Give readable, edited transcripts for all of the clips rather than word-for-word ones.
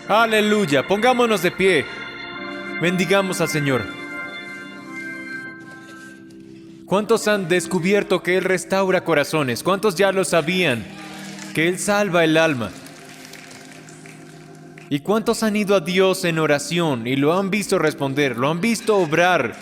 Aleluya, pongámonos de pie. Bendigamos al Señor. ¿Cuántos han descubierto que Él restaura corazones? ¿Cuántos ya lo sabían? Que Él salva el alma. ¿Y cuántos han ido a Dios en oración y lo han visto responder, lo han visto obrar?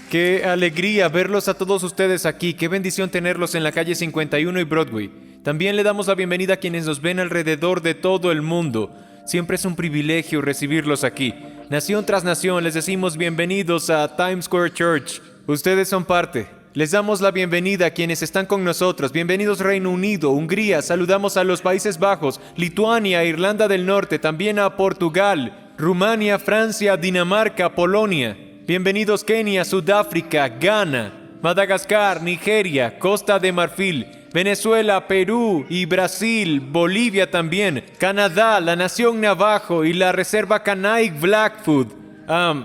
Qué alegría verlos a todos ustedes aquí, qué bendición tenerlos en la calle 51 y Broadway. También le damos la bienvenida a quienes nos ven alrededor de todo el mundo. Siempre es un privilegio recibirlos aquí. Nación tras nación les decimos bienvenidos a Times Square Church. Ustedes son parte. Les damos la bienvenida a quienes están con nosotros. Bienvenidos Reino Unido, Hungría, saludamos a los Países Bajos, Lituania, Irlanda del Norte, también a Portugal, Rumania, Francia, Dinamarca, Polonia. Bienvenidos Kenia, Sudáfrica, Ghana, Madagascar, Nigeria, Costa de Marfil, Venezuela, Perú y Brasil, Bolivia también, Canadá, la Nación Navajo y la Reserva Kainaik Blackfoot.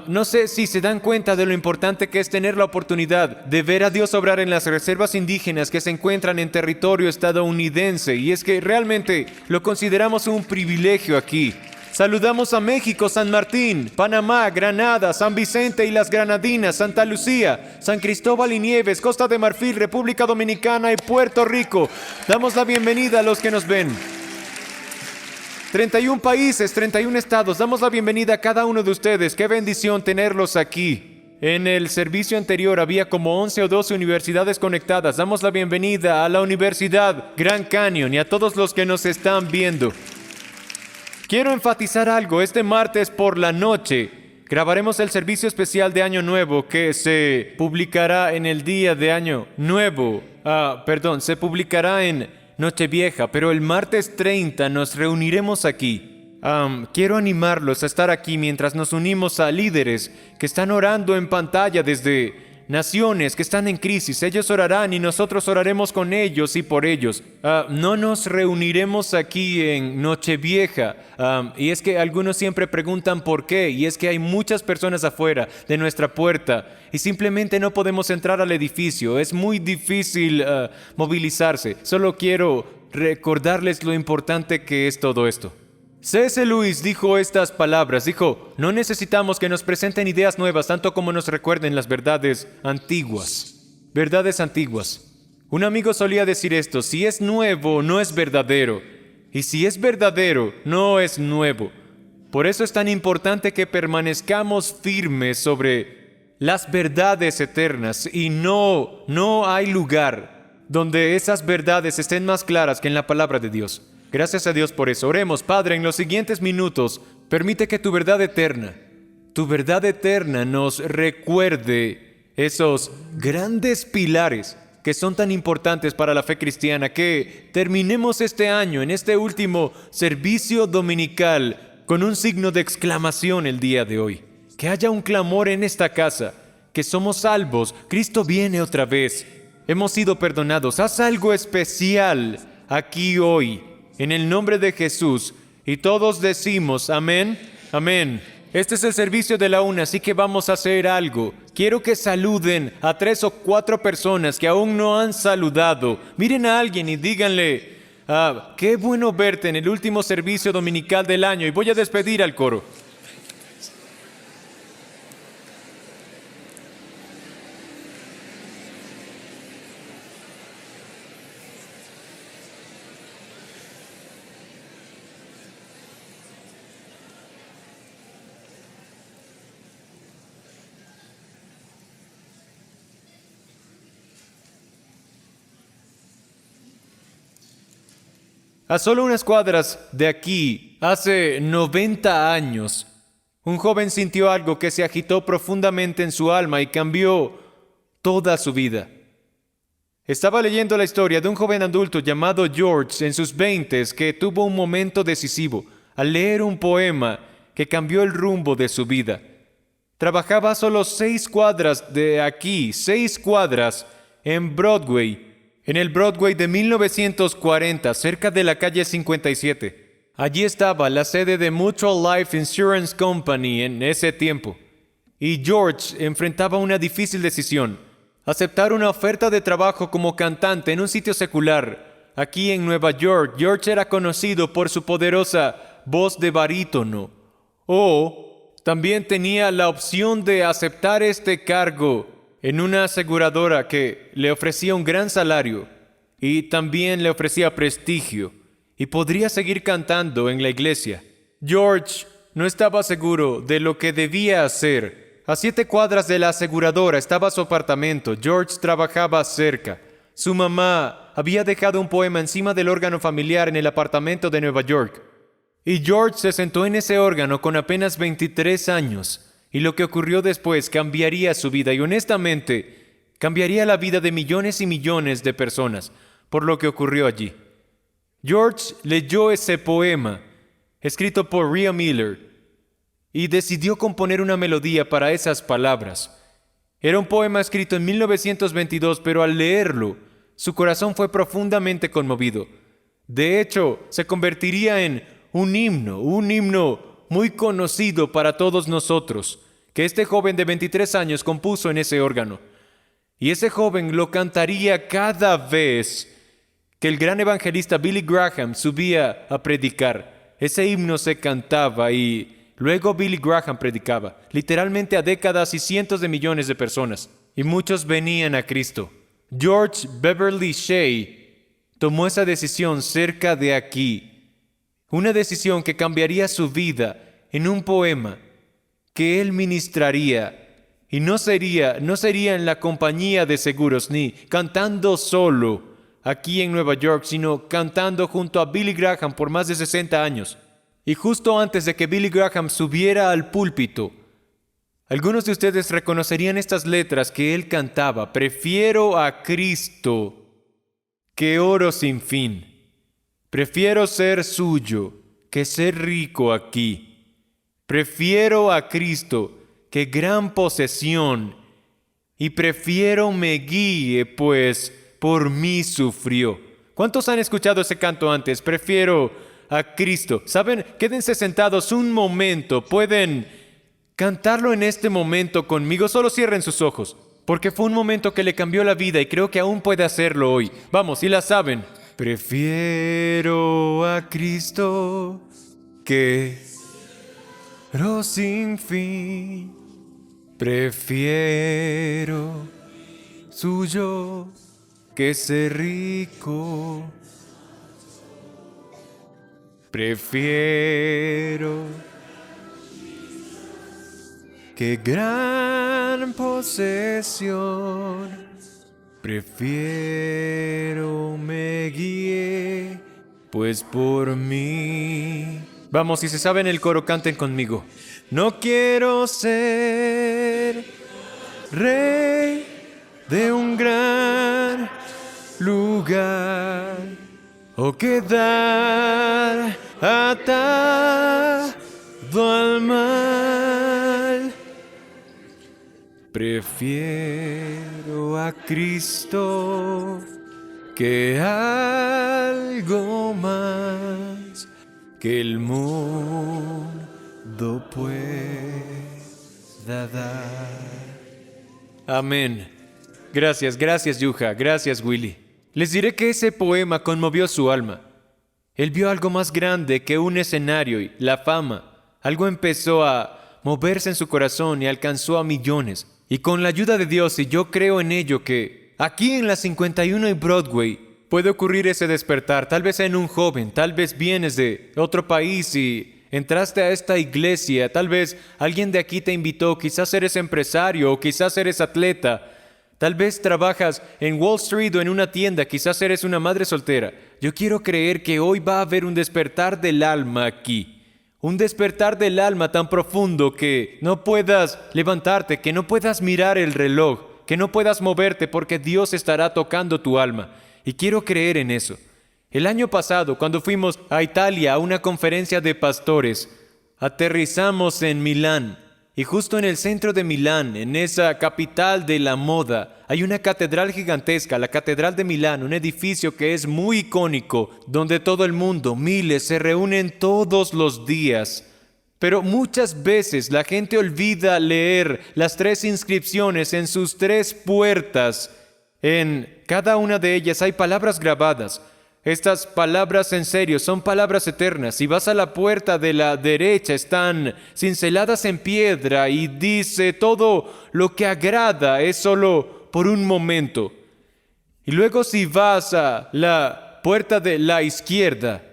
No sé si se dan cuenta de lo importante que es tener la oportunidad de ver a Dios obrar en las reservas indígenas que se encuentran en territorio estadounidense, y es que realmente lo consideramos un privilegio aquí. Saludamos a México, San Martín, Panamá, Granada, San Vicente y las Granadinas, Santa Lucía, San Cristóbal y Nieves, Costa de Marfil, República Dominicana y Puerto Rico. Damos la bienvenida a los que nos ven. 31 países, 31 estados. Damos la bienvenida a cada uno de ustedes. Qué bendición tenerlos aquí. En el servicio anterior había como 11 o 12 universidades conectadas. Damos la bienvenida a la Universidad Grand Canyon y a todos los que nos están viendo. Quiero enfatizar algo. Este martes por la noche grabaremos el servicio especial de Año Nuevo que se publicará en el día de Año Nuevo. Se publicará en Nochevieja, pero el martes 30 nos reuniremos aquí. Quiero animarlos a estar aquí mientras nos unimos a líderes que están orando en pantalla desde naciones que están en crisis. Ellos orarán y nosotros oraremos con ellos y por ellos. No nos reuniremos aquí en Nochevieja. Y es que algunos siempre preguntan por qué. Y es que hay muchas personas afuera de nuestra puerta y simplemente no podemos entrar al edificio. Es muy difícil movilizarse. Solo quiero recordarles lo importante que es todo esto. C.S. Lewis dijo estas palabras, dijo: no necesitamos que nos presenten ideas nuevas tanto como nos recuerden las verdades antiguas. Verdades antiguas. Un amigo solía decir esto: si es nuevo, no es verdadero. Y si es verdadero, no es nuevo. Por eso es tan importante que permanezcamos firmes sobre las verdades eternas y no hay lugar donde esas verdades estén más claras que en la palabra de Dios. Gracias a Dios por eso. Oremos. Padre, en los siguientes minutos, permite que tu verdad eterna nos recuerde esos grandes pilares que son tan importantes para la fe cristiana, que terminemos este año, en este último servicio dominical, con un signo de exclamación el día de hoy. Que haya un clamor en esta casa, que somos salvos, Cristo viene otra vez, hemos sido perdonados. Haz algo especial aquí hoy. En el nombre de Jesús. Y todos decimos amén, amén. Este es el servicio de la una, así que vamos a hacer algo. Quiero que saluden a 3 o 4 personas que aún no han saludado. Miren a alguien y díganle: qué bueno verte en el último servicio dominical del año. Y voy a despedir al coro. A solo unas cuadras de aquí, hace 90 años, un joven sintió algo que se agitó profundamente en su alma y cambió toda su vida. Estaba leyendo la historia de un joven adulto llamado George en sus 20s que tuvo un momento decisivo al leer un poema que cambió el rumbo de su vida. Trabajaba a solo 6 cuadras de aquí, 6 cuadras en Broadway, en el Broadway de 1940, cerca de la calle 57. Allí estaba la sede de Mutual Life Insurance Company en ese tiempo. Y George enfrentaba una difícil decisión: aceptar una oferta de trabajo como cantante en un sitio secular. Aquí en Nueva York, George era conocido por su poderosa voz de barítono. O también tenía la opción de aceptar este cargo en una aseguradora que le ofrecía un gran salario y también le ofrecía prestigio y podría seguir cantando en la iglesia. George no estaba seguro de lo que debía hacer. A 7 cuadras de la aseguradora estaba su apartamento. George trabajaba cerca. Su mamá había dejado un poema encima del órgano familiar en el apartamento de Nueva York. Y George se sentó en ese órgano con apenas 23 años. Y lo que ocurrió después cambiaría su vida y honestamente cambiaría la vida de millones y millones de personas por lo que ocurrió allí. George leyó ese poema, escrito por Rhea Miller, y decidió componer una melodía para esas palabras. Era un poema escrito en 1922, pero al leerlo, su corazón fue profundamente conmovido. De hecho, se convertiría en un himno muy conocido para todos nosotros, que este joven de 23 años compuso en ese órgano. Y ese joven lo cantaría cada vez que el gran evangelista Billy Graham subía a predicar. Ese himno se cantaba y luego Billy Graham predicaba, literalmente a décadas y cientos de millones de personas. Y muchos venían a Cristo. George Beverly Shea tomó esa decisión cerca de aquí. Una decisión que cambiaría su vida en un poema que él ministraría. Y no sería en la compañía de seguros ni cantando solo aquí en Nueva York, sino cantando junto a Billy Graham por más de 60 años. Y justo antes de que Billy Graham subiera al púlpito, algunos de ustedes reconocerían estas letras que él cantaba. Prefiero a Cristo que oro sin fin. Prefiero ser suyo que ser rico aquí. Prefiero a Cristo que gran posesión. Y prefiero me guíe, pues por mí sufrió. ¿Cuántos han escuchado ese canto antes? Prefiero a Cristo. ¿Saben? Quédense sentados un momento. Pueden cantarlo en este momento conmigo. Solo cierren sus ojos, porque fue un momento que le cambió la vida y creo que aún puede hacerlo hoy. Vamos, si la saben. Prefiero a Cristo que oro sin fin. Prefiero suyo que ser rico. Prefiero que gran posesión. Prefiero me guíe, pues por mí. Vamos, si se saben el coro, canten conmigo. No quiero ser rey de un gran lugar o quedar atado al mal. Prefiero a Cristo que algo más que el mundo pueda dar. Amén. Gracias, Yuja. Gracias, Willy. Les diré que ese poema conmovió su alma. Él vio algo más grande que un escenario y la fama. Algo empezó a moverse en su corazón y alcanzó a millones. Y con la ayuda de Dios, y yo creo en ello, que aquí en la 51 y Broadway puede ocurrir ese despertar. Tal vez en un joven, tal vez vienes de otro país y entraste a esta iglesia. Tal vez alguien de aquí te invitó, quizás eres empresario o quizás eres atleta. Tal vez trabajas en Wall Street o en una tienda, quizás eres una madre soltera. Yo quiero creer que hoy va a haber un despertar del alma aquí. Un despertar del alma tan profundo que no puedas levantarte, que no puedas mirar el reloj, que no puedas moverte porque Dios estará tocando tu alma. Y quiero creer en eso. El año pasado, cuando fuimos a Italia a una conferencia de pastores, aterrizamos en Milán. Y justo en el centro de Milán, en esa capital de la moda, hay una catedral gigantesca, la Catedral de Milán, un edificio que es muy icónico, donde todo el mundo, miles, se reúnen todos los días. Pero muchas veces la gente olvida leer las 3 inscripciones en sus 3 puertas. En cada una de ellas hay palabras grabadas. Estas palabras en serio son palabras eternas. Si vas a la puerta de la derecha, están cinceladas en piedra y dice todo lo que agrada es solo por un momento. Y luego si vas a la puerta de la izquierda,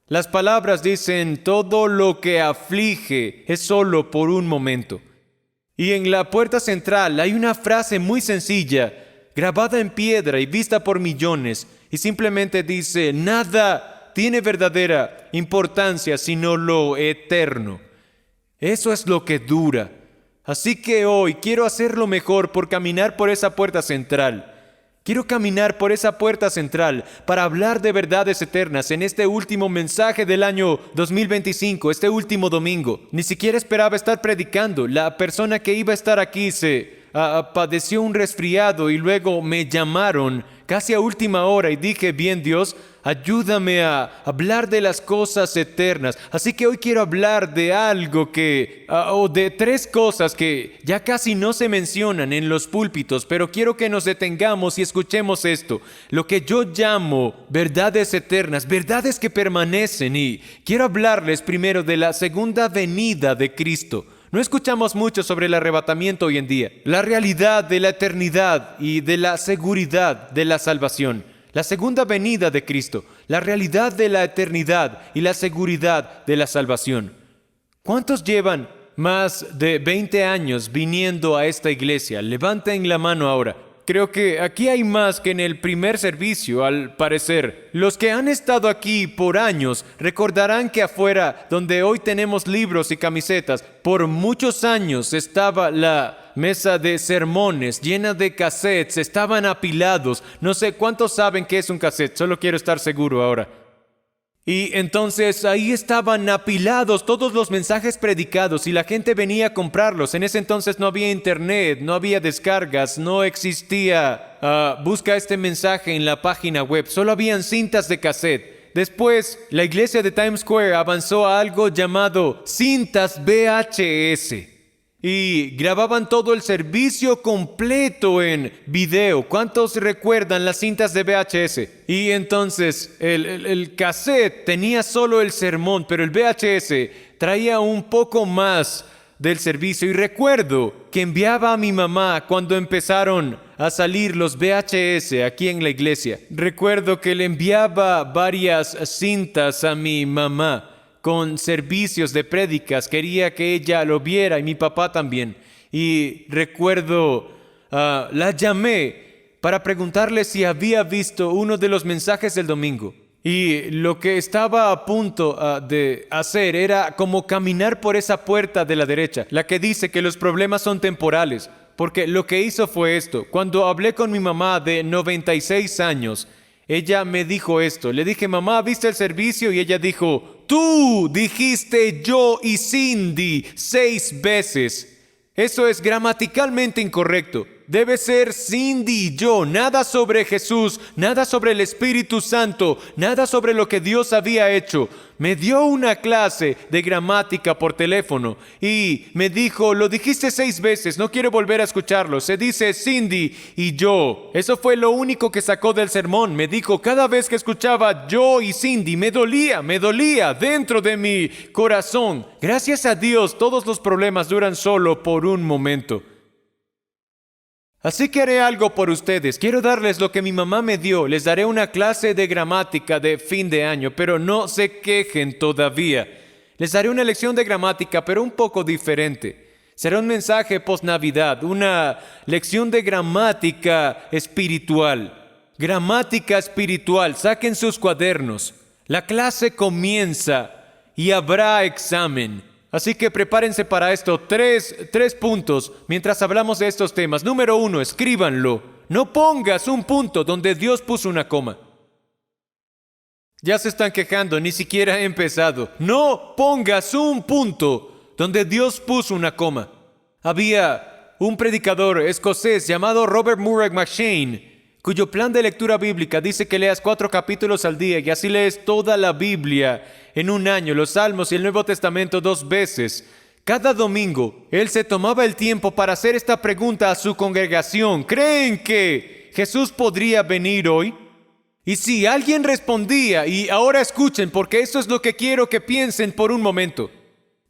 las palabras dicen todo lo que aflige es solo por un momento. Y en la puerta central hay una frase muy sencilla, grabada en piedra y vista por millones, y simplemente dice, nada tiene verdadera importancia sino lo eterno. Eso es lo que dura. Así que hoy quiero hacerlo mejor por caminar por esa puerta central. Quiero caminar por esa puerta central para hablar de verdades eternas en este último mensaje del año 2025, este último domingo. Ni siquiera esperaba estar predicando. La persona que iba a estar aquí padeció un resfriado y luego me llamaron casi a última hora y dije, bien Dios, ayúdame a hablar de las cosas eternas. Así que hoy quiero hablar de algo o de tres cosas que ya casi no se mencionan en los púlpitos, pero quiero que nos detengamos y escuchemos esto. Lo que yo llamo verdades eternas, verdades que permanecen, y quiero hablarles primero de la segunda venida de Cristo. No escuchamos mucho sobre el arrebatamiento hoy en día, la realidad de la eternidad y de la seguridad de la salvación. La segunda venida de Cristo, la realidad de la eternidad y la seguridad de la salvación. ¿Cuántos llevan más de 20 años viniendo a esta iglesia? Levanten la mano ahora. Creo que aquí hay más que en el primer servicio, al parecer. Los que han estado aquí por años recordarán que afuera, donde hoy tenemos libros y camisetas, por muchos años estaba la mesa de sermones llena de cassettes, estaban apilados. No sé cuántos saben qué es un cassette, solo quiero estar seguro ahora. Y entonces ahí estaban apilados todos los mensajes predicados y la gente venía a comprarlos. En ese entonces no había internet, no había descargas, no existía busca este mensaje en la página web, solo habían cintas de cassette. Después, la iglesia de Times Square avanzó a algo llamado cintas VHS. Y grababan todo el servicio completo en video. ¿Cuántos recuerdan las cintas de VHS? Y entonces el cassette tenía solo el sermón, pero el VHS traía un poco más del servicio. Y recuerdo que enviaba a mi mamá cuando empezaron a salir los VHS aquí en la iglesia. Recuerdo que le enviaba varias cintas a mi mamá con servicios de prédicas, quería que ella lo viera y mi papá también. Y recuerdo, la llamé para preguntarle si había visto uno de los mensajes del domingo. Y lo que estaba a punto de hacer era como caminar por esa puerta de la derecha, la que dice que los problemas son temporales. Porque lo que hizo fue esto. Cuando hablé con mi mamá de 96 años, ella me dijo esto. Le dije, mamá, ¿viste el servicio? Y ella dijo, tú dijiste yo y Cindy 6 veces. Eso es gramaticalmente incorrecto. Debe ser Cindy y yo. Nada sobre Jesús, nada sobre el Espíritu Santo, nada sobre lo que Dios había hecho. Me dio una clase de gramática por teléfono y me dijo, lo dijiste 6 veces, no quiero volver a escucharlo. Se dice Cindy y yo. Eso fue lo único que sacó del sermón. Me dijo, cada vez que escuchaba yo y Cindy, me dolía dentro de mi corazón. Gracias a Dios, todos los problemas duran solo por un momento. Así que haré algo por ustedes. Quiero darles lo que mi mamá me dio. Les daré una clase de gramática de fin de año, pero no se quejen todavía. Les daré una lección de gramática, pero un poco diferente. Será un mensaje post-Navidad, una lección de gramática espiritual. Gramática espiritual. Saquen sus cuadernos. La clase comienza y habrá examen. Así que prepárense para esto. Tres puntos mientras hablamos de estos temas. Número 1, escríbanlo. No pongas un punto donde Dios puso una coma. Ya se están quejando, ni siquiera he empezado. No pongas un punto donde Dios puso una coma. Había un predicador escocés llamado Robert Murray McCheyne, cuyo plan de lectura bíblica dice que leas 4 capítulos al día y así lees toda la Biblia en un año, los Salmos y el Nuevo Testamento 2 veces. Cada domingo, él se tomaba el tiempo para hacer esta pregunta a su congregación. ¿Creen que Jesús podría venir hoy? Y si alguien respondía, y ahora escuchen, porque esto es lo que quiero que piensen por un momento.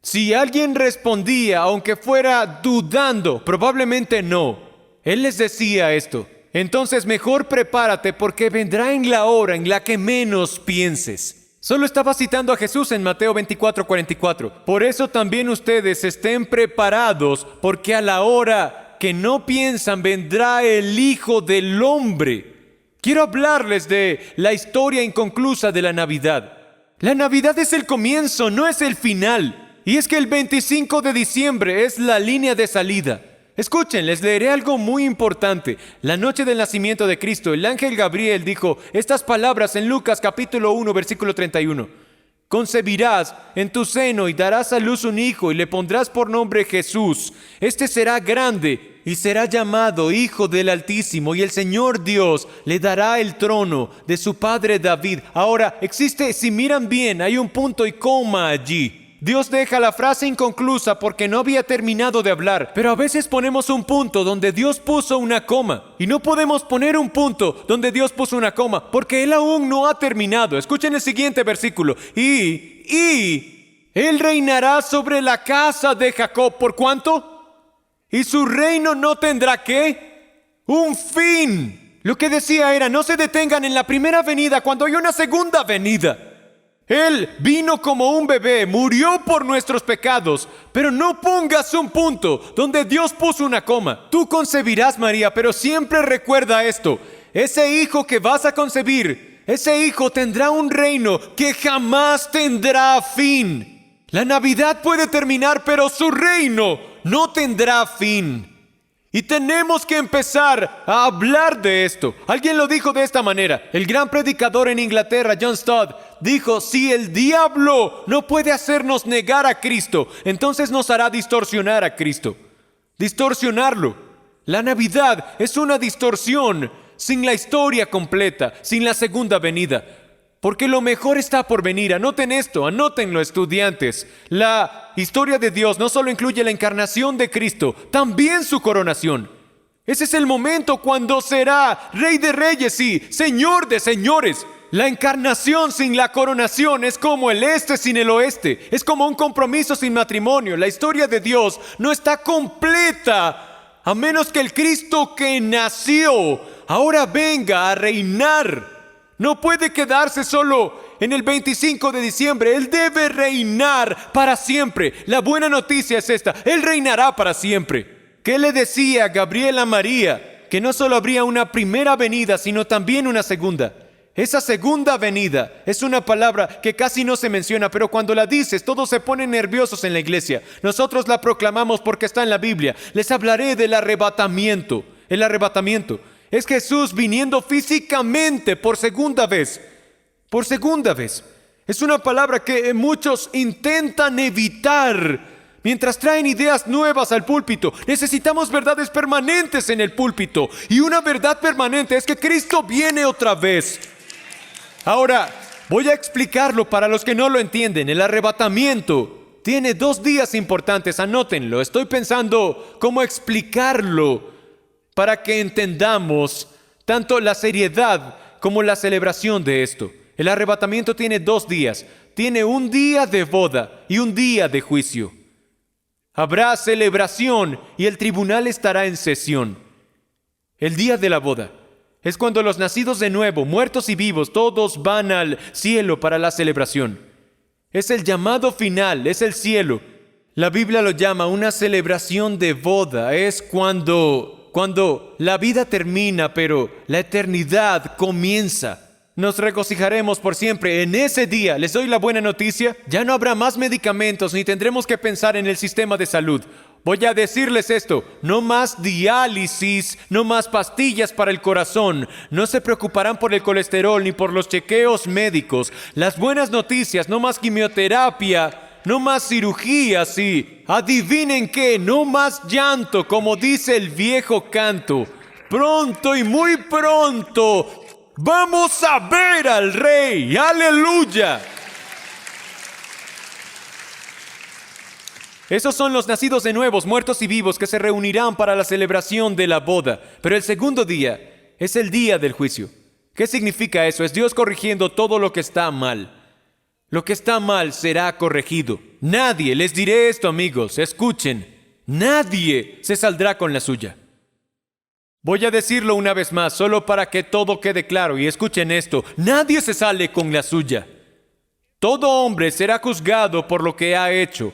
Si alguien respondía, aunque fuera dudando, probablemente no. Él les decía esto: entonces mejor prepárate, porque vendrá en la hora en la que menos pienses. Solo estaba citando a Jesús en Mateo 24:44. Por eso también ustedes estén preparados, porque a la hora que no piensan vendrá el Hijo del Hombre. Quiero hablarles de la historia inconclusa de la Navidad. La Navidad es el comienzo, no es el final. Y es que el 25 de diciembre es la línea de salida. Escuchen, les leeré algo muy importante. La noche del nacimiento de Cristo, el ángel Gabriel dijo estas palabras en Lucas capítulo 1, versículo 31. Concebirás en tu seno y darás a luz un hijo y le pondrás por nombre Jesús. Este será grande y será llamado Hijo del Altísimo, y el Señor Dios le dará el trono de su padre David. Ahora, si miran bien, hay un punto y coma allí. Dios deja la frase inconclusa porque no había terminado de hablar, pero a veces ponemos un punto donde Dios puso una coma, y no podemos poner un punto donde Dios puso una coma porque Él aún no ha terminado. Escuchen el siguiente versículo. Y Él reinará sobre la casa de Jacob. ¿Por cuánto? Y su reino no tendrá ¿qué? Un fin. Lo que decía era: no se detengan en la primera venida cuando hay una segunda venida. Él vino como un bebé, murió por nuestros pecados, pero no pongas un punto donde Dios puso una coma. Tú concebirás, María, pero siempre recuerda esto: ese hijo que vas a concebir, ese hijo tendrá un reino que jamás tendrá fin. La Navidad puede terminar, pero su reino no tendrá fin. Y tenemos que empezar a hablar de esto. Alguien lo dijo de esta manera. El gran predicador en Inglaterra, John Stott, dijo: si el diablo no puede hacernos negar a Cristo, entonces nos hará distorsionar a Cristo. Distorsionarlo. La Navidad es una distorsión sin la historia completa, sin la segunda venida. Porque lo mejor está por venir. Anoten esto, anótenlo, estudiantes. La historia de Dios no solo incluye la encarnación de Cristo, también su coronación. Ese es el momento cuando será Rey de Reyes y Señor de Señores. La encarnación sin la coronación es como el este sin el oeste. Es como un compromiso sin matrimonio. La historia de Dios no está completa a menos que el Cristo que nació ahora venga a reinar. No puede quedarse solo en el 25 de diciembre. Él debe reinar para siempre. La buena noticia es esta: Él reinará para siempre. ¿Qué le decía Gabriel a María? Que no solo habría una primera venida, sino también una segunda. Esa segunda venida es una palabra que casi no se menciona, pero cuando la dices, todos se ponen nerviosos en la iglesia. Nosotros la proclamamos porque está en la Biblia. Les hablaré del arrebatamiento. El arrebatamiento es Jesús viniendo físicamente por segunda vez. Por segunda vez. Es una palabra que muchos intentan evitar mientras traen ideas nuevas al púlpito. Necesitamos verdades permanentes en el púlpito. Y una verdad permanente es que Cristo viene otra vez. Ahora, voy a explicarlo para los que no lo entienden. El arrebatamiento tiene 2 días importantes. Anótenlo. Estoy pensando cómo explicarlo para que entendamos tanto la seriedad como la celebración de esto. El arrebatamiento tiene 2 días. Tiene un día de boda y un día de juicio. Habrá celebración y el tribunal estará en sesión. El día de la boda es cuando los nacidos de nuevo, muertos y vivos, todos van al cielo para la celebración. Es el llamado final, es el cielo. La Biblia lo llama una celebración de boda. Es cuando la vida termina, pero la eternidad comienza. Nos regocijaremos por siempre en ese día. Les doy la buena noticia: ya no habrá más medicamentos ni tendremos que pensar en el sistema de salud. Voy a decirles esto: no más diálisis, no más pastillas para el corazón. No se preocuparán por el colesterol ni por los chequeos médicos. Las buenas noticias: no más quimioterapia, no más cirugías y, adivinen qué, no más llanto, como dice el viejo canto. Pronto y muy pronto vamos a ver al Rey. ¡Aleluya! Esos son los nacidos de nuevos, muertos y vivos, que se reunirán para la celebración de la boda. Pero el segundo día es el día del juicio. ¿Qué significa eso? Es Dios corrigiendo todo lo que está mal. Lo que está mal será corregido. Nadie, les diré esto, amigos, escuchen, nadie se saldrá con la suya. Voy a decirlo una vez más, solo para que todo quede claro, y escuchen esto, nadie se sale con la suya. Todo hombre será juzgado por lo que ha hecho.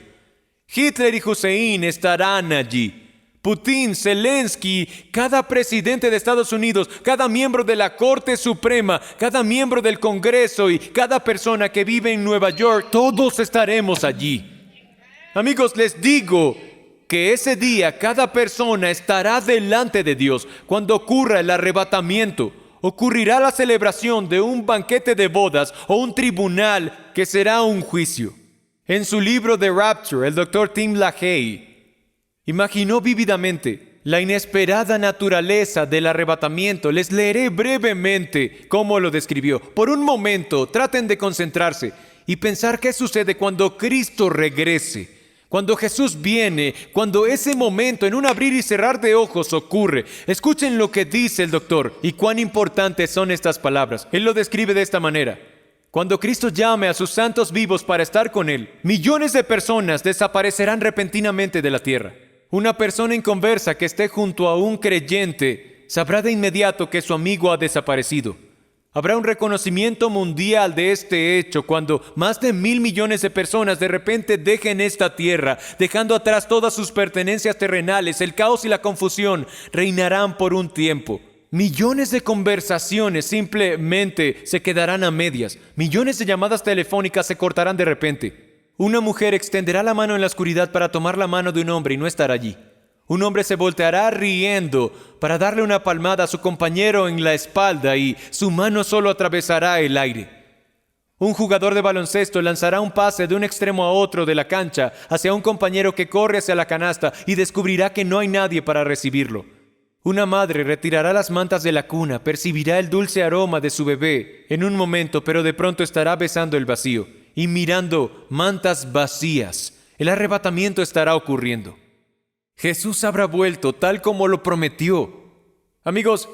Hitler y Hussein estarán allí. Putin, Zelensky, cada presidente de Estados Unidos, cada miembro de la Corte Suprema, cada miembro del Congreso y cada persona que vive en Nueva York, todos estaremos allí. Amigos, les digo que ese día cada persona estará delante de Dios. Cuando ocurra el arrebatamiento, ocurrirá la celebración de un banquete de bodas o un tribunal que será un juicio. En su libro The Rapture, el Dr. Tim LaHaye imaginó vívidamente la inesperada naturaleza del arrebatamiento. Les leeré brevemente cómo lo describió. Por un momento, traten de concentrarse y pensar qué sucede cuando Cristo regrese. Cuando Jesús viene, cuando ese momento en un abrir y cerrar de ojos ocurre. Escuchen lo que dice el doctor y cuán importantes son estas palabras. Él lo describe de esta manera. Cuando Cristo llame a sus santos vivos para estar con Él, millones de personas desaparecerán repentinamente de la tierra. Una persona inconversa que esté junto a un creyente sabrá de inmediato que su amigo ha desaparecido. Habrá un reconocimiento mundial de este hecho cuando más de 1,000 millones de personas de repente dejen esta tierra, dejando atrás todas sus pertenencias terrenales. El caos y la confusión reinarán por un tiempo. Millones de conversaciones simplemente se quedarán a medias. Millones de llamadas telefónicas se cortarán de repente. Una mujer extenderá la mano en la oscuridad para tomar la mano de un hombre y no estará allí. Un hombre se volteará riendo para darle una palmada a su compañero en la espalda y su mano solo atravesará el aire. Un jugador de baloncesto lanzará un pase de un extremo a otro de la cancha hacia un compañero que corre hacia la canasta y descubrirá que no hay nadie para recibirlo. Una madre retirará las mantas de la cuna, percibirá el dulce aroma de su bebé en un momento, pero de pronto estará besando el vacío y mirando mantas vacías. El arrebatamiento estará ocurriendo. Jesús habrá vuelto tal como lo prometió. Amigos,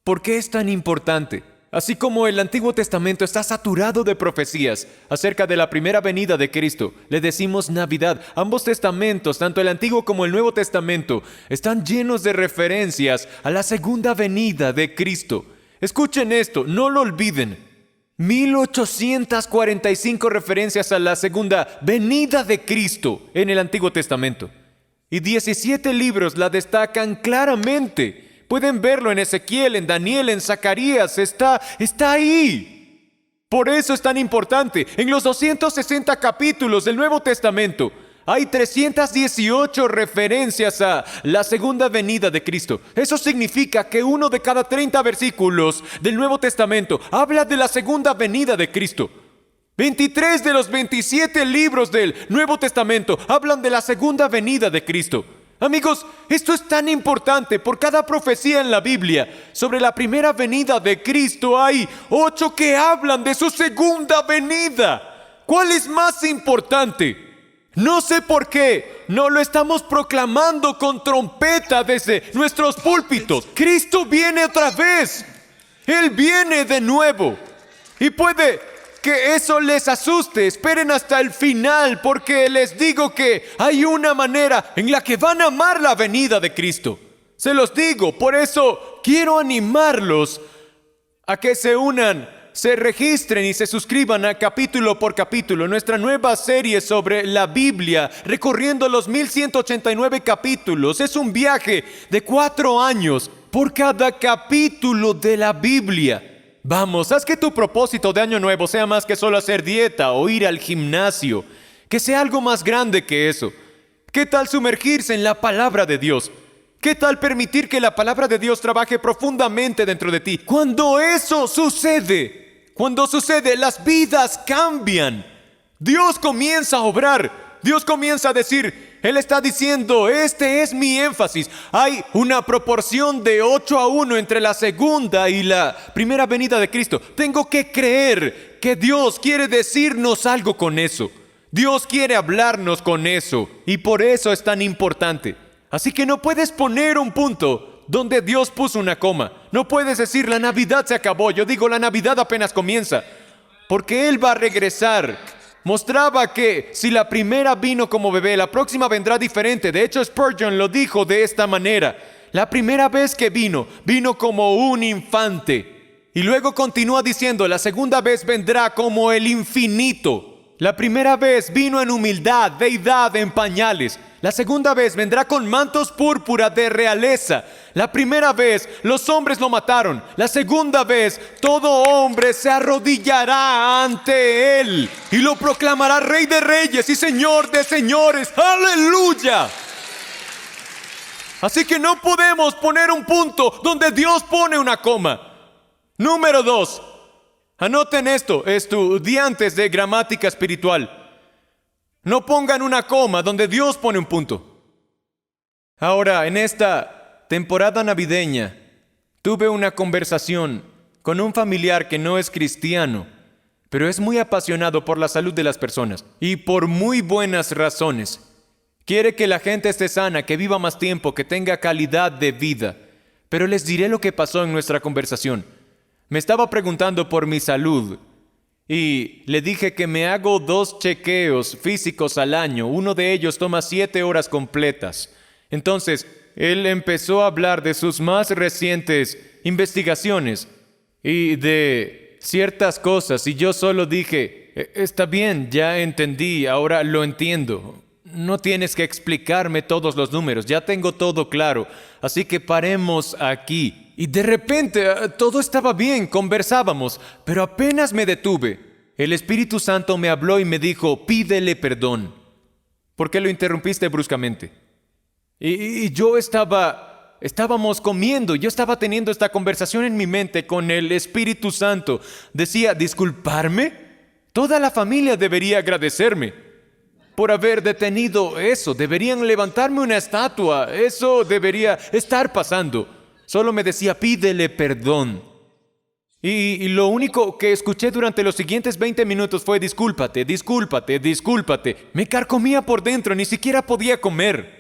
¿por qué es tan importante? Así como el Antiguo Testamento está saturado de profecías acerca de la primera venida de Cristo, le decimos Navidad. Ambos testamentos, tanto el Antiguo como el Nuevo Testamento, están llenos de referencias a la segunda venida de Cristo. Escuchen esto, no lo olviden. 1845 referencias a la segunda venida de Cristo en el Antiguo Testamento. Y 17 libros la destacan claramente. Pueden verlo en Ezequiel, en Daniel, en Zacarías. Está ahí. Por eso es tan importante. En los 260 capítulos del Nuevo Testamento hay 318 referencias a la segunda venida de Cristo. Eso significa que uno de cada 30 versículos del Nuevo Testamento habla de la segunda venida de Cristo. 23 de los 27 libros del Nuevo Testamento hablan de la segunda venida de Cristo. Amigos, esto es tan importante. Por cada profecía en la Biblia sobre la primera venida de Cristo hay 8 que hablan de su segunda venida. ¿Cuál es más importante? No sé por qué no lo estamos proclamando con trompeta desde nuestros púlpitos. Cristo viene otra vez. Él viene de nuevo. Y puede que eso les asuste. Esperen hasta el final, porque les digo que hay una manera en la que van a amar la venida de Cristo. Se los digo, por eso quiero animarlos a que se unan, se registren y se suscriban a Capítulo por Capítulo, nuestra nueva serie sobre la Biblia, recorriendo los 1189 capítulos. Es un viaje de 4 años por cada capítulo de la Biblia. Vamos, haz que tu propósito de año nuevo sea más que solo hacer dieta o ir al gimnasio. Que sea algo más grande que eso. ¿Qué tal sumergirse en la palabra de Dios? ¿Qué tal permitir que la palabra de Dios trabaje profundamente dentro de ti? Cuando eso sucede, las vidas cambian. Dios comienza a obrar. Dios comienza a decir, Él está diciendo, este es mi énfasis. Hay una proporción de 8-1 entre la segunda y la primera venida de Cristo. Tengo que creer que Dios quiere decirnos algo con eso. Dios quiere hablarnos con eso. Y por eso es tan importante. Así que no puedes poner un punto donde Dios puso una coma. No puedes decir la Navidad se acabó. Yo digo la Navidad apenas comienza. Porque Él va a regresar. Mostraba que si la primera vino como bebé, la próxima vendrá diferente. De hecho, Spurgeon lo dijo de esta manera. La primera vez que vino, vino como un infante. Y luego continúa diciendo, la segunda vez vendrá como el infinito. La primera vez vino en humildad, deidad en pañales. La segunda vez vendrá con mantos púrpura de realeza. La primera vez los hombres lo mataron. La segunda vez todo hombre se arrodillará ante Él y lo proclamará Rey de Reyes y Señor de Señores. ¡Aleluya! Así que no podemos poner un punto donde Dios pone una coma. Número 2. Anoten esto, estudiantes de gramática espiritual. No pongan una coma donde Dios pone un punto. Ahora, en esta temporada navideña, tuve una conversación con un familiar que no es cristiano, pero es muy apasionado por la salud de las personas y por muy buenas razones. Quiere que la gente esté sana, que viva más tiempo, que tenga calidad de vida. Pero les diré lo que pasó en nuestra conversación. Me estaba preguntando por mi salud. Y le dije que me hago 2 chequeos físicos al año. Uno de ellos toma 7 horas completas. Entonces, él empezó a hablar de sus más recientes investigaciones y de ciertas cosas. Y yo solo dije, está bien, ya entendí, ahora lo entiendo. No tienes que explicarme todos los números, ya tengo todo claro. Así que paremos aquí. Y de repente todo estaba bien, conversábamos, pero apenas me detuve. El Espíritu Santo me habló y me dijo, pídele perdón. ¿Por qué lo interrumpiste bruscamente? Y estábamos comiendo, yo estaba teniendo esta conversación en mi mente con el Espíritu Santo. Decía, ¿disculparme? Toda la familia debería agradecerme por haber detenido eso. Deberían levantarme una estatua, eso debería estar pasando. Solo me decía, pídele perdón. Y lo único que escuché durante los siguientes 20 minutos fue, discúlpate, discúlpate, discúlpate. Me carcomía por dentro, ni siquiera podía comer.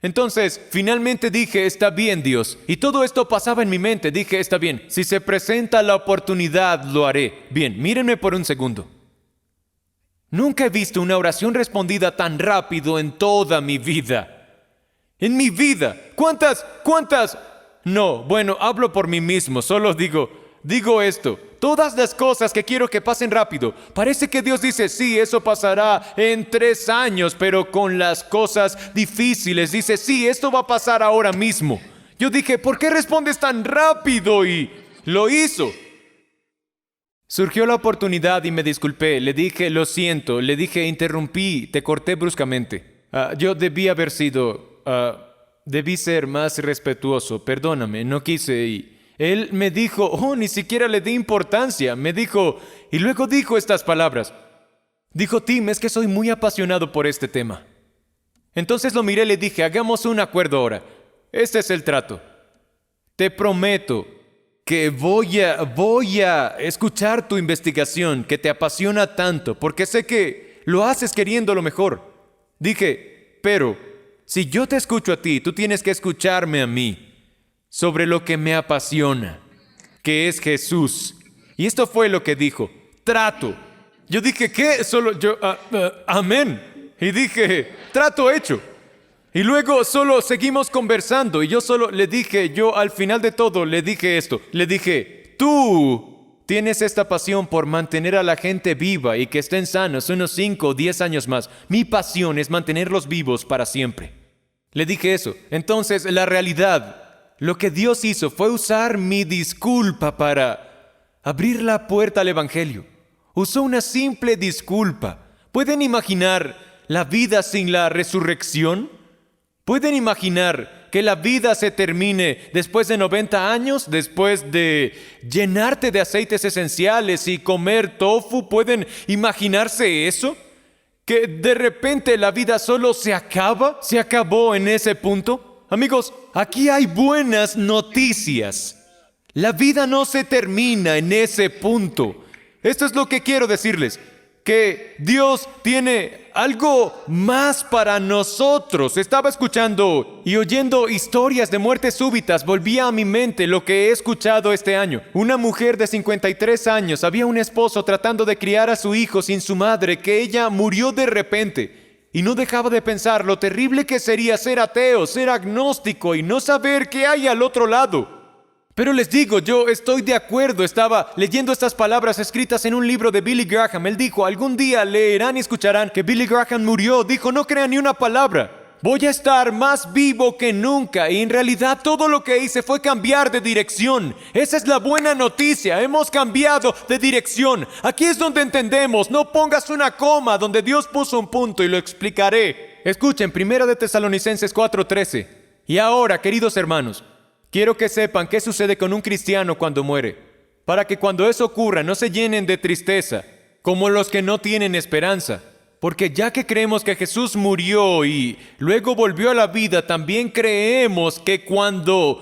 Entonces, finalmente dije, está bien, Dios. Y todo esto pasaba en mi mente. Dije, está bien, si se presenta la oportunidad, lo haré. Bien, mírenme por un segundo. Nunca he visto una oración respondida tan rápido en toda mi vida. En mi vida. ¿Cuántas? No, bueno, hablo por mí mismo, solo digo esto. Todas las cosas que quiero que pasen rápido. Parece que Dios dice, sí, eso pasará en 3 años, pero con las cosas difíciles dice, sí, esto va a pasar ahora mismo. Yo dije, ¿por qué respondes tan rápido? Y lo hizo. Surgió la oportunidad y me disculpé. Le dije, lo siento. Le dije, interrumpí, te corté bruscamente. Yo debí ser más respetuoso, perdóname, no quise. Y él me dijo, ni siquiera le di importancia. Me dijo, y luego dijo estas palabras. Dijo, Tim, es que soy muy apasionado por este tema. Entonces lo miré y le dije, hagamos un acuerdo ahora. Este es el trato. Te prometo que voy a escuchar tu investigación que te apasiona tanto, porque sé que lo haces queriendo lo mejor. Dije, pero si yo te escucho a ti, tú tienes que escucharme a mí sobre lo que me apasiona, que es Jesús. Y esto fue lo que dijo, trato. Yo dije, ¿qué? Amén. Y dije, trato hecho. Y luego solo seguimos conversando y yo al final de todo le dije esto. Le dije, tú tienes esta pasión por mantener a la gente viva y que estén sanos unos 5 o 10 años más. Mi pasión es mantenerlos vivos para siempre. Le dije eso. Entonces, la realidad, lo que Dios hizo fue usar mi disculpa para abrir la puerta al Evangelio. Usó una simple disculpa. ¿Pueden imaginar la vida sin la resurrección? ¿Pueden imaginar que la vida se termine después de 90 años, después de llenarte de aceites esenciales y comer tofu? ¿Pueden imaginarse eso? ¿Que de repente la vida solo se acabó en ese punto? Amigos, aquí hay buenas noticias. La vida no se termina en ese punto. Esto es lo que quiero decirles. que Dios tiene algo más para nosotros. Estaba escuchando y oyendo historias de muertes súbitas. Volvía a mi mente lo que he escuchado este año. Una mujer de 53 años, había un esposo tratando de criar a su hijo sin su madre, que ella murió de repente. Y no dejaba de pensar lo terrible que sería ser ateo, ser agnóstico y no saber qué hay al otro lado. Pero les digo, yo estoy de acuerdo. Estaba leyendo estas palabras escritas en un libro de Billy Graham. Él dijo, algún día leerán y escucharán que Billy Graham murió. Dijo, no crean ni una palabra. Voy a estar más vivo que nunca. Y en realidad todo lo que hice fue cambiar de dirección. Esa es la buena noticia. Hemos cambiado de dirección. Aquí es donde entendemos. No pongas una coma donde Dios puso un punto y lo explicaré. Escuchen, 1 de Tesalonicenses 4:13. Y ahora, queridos hermanos, quiero que sepan qué sucede con un cristiano cuando muere, para que cuando eso ocurra no se llenen de tristeza, como los que no tienen esperanza. Porque ya que creemos que Jesús murió y luego volvió a la vida, también creemos que cuando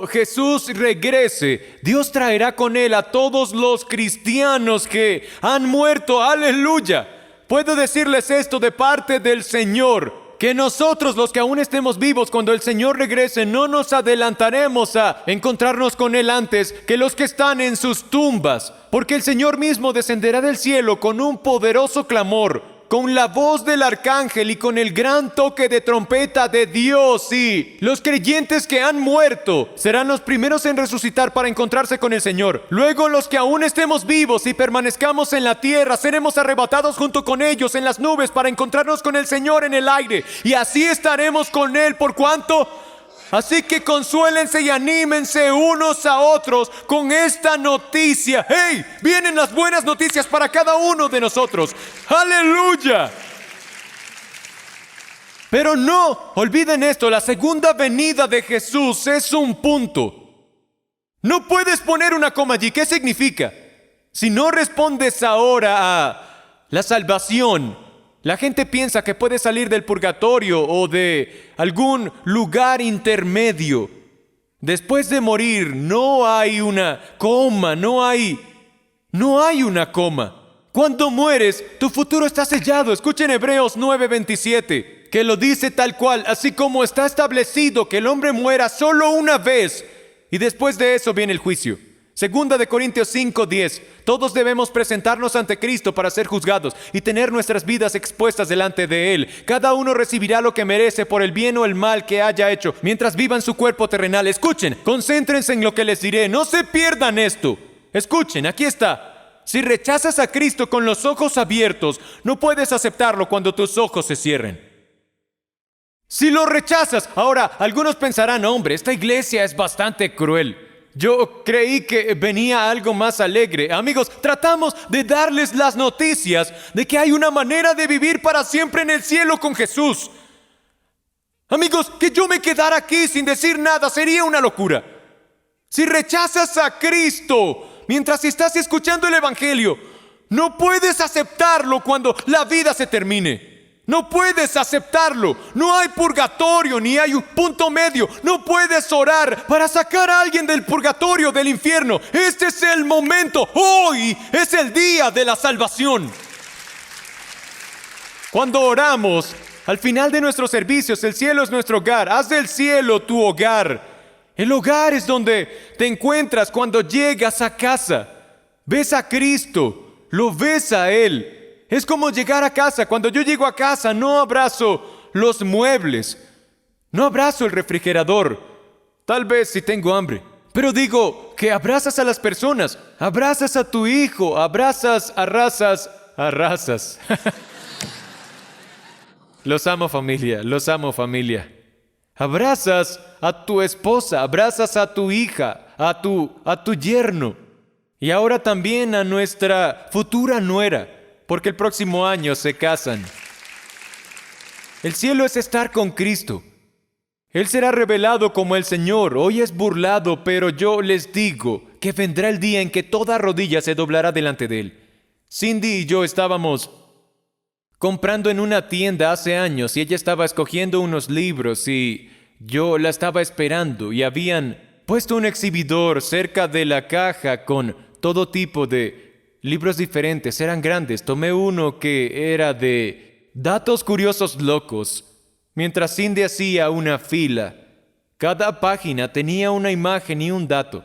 Jesús regrese, Dios traerá con él a todos los cristianos que han muerto. ¡Aleluya! Puedo decirles esto de parte del Señor, que nosotros, los que aún estemos vivos, cuando el Señor regrese, no nos adelantaremos a encontrarnos con Él antes que los que están en sus tumbas, porque el Señor mismo descenderá del cielo con un poderoso clamor, con la voz del arcángel y con el gran toque de trompeta de Dios, y los creyentes que han muerto serán los primeros en resucitar para encontrarse con el Señor. Luego los que aún estemos vivos y permanezcamos en la tierra, seremos arrebatados junto con ellos en las nubes para encontrarnos con el Señor en el aire, y así estaremos con Él. ¿Por cuánto? Así que consuélense y anímense unos a otros con esta noticia. ¡Hey! Vienen las buenas noticias para cada uno de nosotros. ¡Aleluya! Pero no olviden esto, la segunda venida de Jesús es un punto. No puedes poner una coma allí. ¿Qué significa? Si no respondes ahora a la salvación, la gente piensa que puede salir del purgatorio o de algún lugar intermedio. Después de morir no hay una coma, no hay una coma. Cuando mueres, tu futuro está sellado. Escuchen Hebreos 9:27, que lo dice tal cual, así como está establecido que el hombre muera solo una vez y después de eso viene el juicio. Segunda de Corintios 5:10. Todos debemos presentarnos ante Cristo para ser juzgados y tener nuestras vidas expuestas delante de Él. Cada uno recibirá lo que merece por el bien o el mal que haya hecho mientras viva en su cuerpo terrenal. Escuchen, concéntrense en lo que les diré. No se pierdan esto. Escuchen, aquí está. Si rechazas a Cristo con los ojos abiertos, no puedes aceptarlo cuando tus ojos se cierren. Si lo rechazas, ahora algunos pensarán, hombre, esta iglesia es bastante cruel. Yo creí que venía algo más alegre. Amigos, tratamos de darles las noticias de que hay una manera de vivir para siempre en el cielo con Jesús. Amigos, que yo me quedara aquí sin decir nada sería una locura. Si rechazas a Cristo mientras estás escuchando el Evangelio, no puedes aceptarlo cuando la vida se termine. No puedes aceptarlo. No hay purgatorio ni hay un punto medio. No puedes orar para sacar a alguien del purgatorio, del infierno. Este es el momento. Hoy es el día de la salvación. Cuando oramos, al final de nuestros servicios, el cielo es nuestro hogar. Haz del cielo tu hogar. El hogar es donde te encuentras cuando llegas a casa. Ves a Cristo, lo ves a Él. Es como llegar a casa. Cuando yo llego a casa, no abrazo los muebles, no abrazo el refrigerador, tal vez si tengo hambre. Pero digo que abrazas a las personas, abrazas a tu hijo, abrazas a razas. Los amo, familia, los amo, familia. Abrazas a tu esposa, abrazas a tu hija, a tu yerno, y ahora también a nuestra futura nuera, porque el próximo año se casan. El cielo es estar con Cristo. Él será revelado como el Señor. Hoy es burlado, pero yo les digo que vendrá el día en que toda rodilla se doblará delante de Él. Cindy y yo estábamos comprando en una tienda hace años y ella estaba escogiendo unos libros y yo la estaba esperando y habían puesto un exhibidor cerca de la caja con todo tipo de libros diferentes, eran grandes. Tomé uno que era de datos curiosos locos. Mientras Cindy hacía una fila, cada página tenía una imagen y un dato.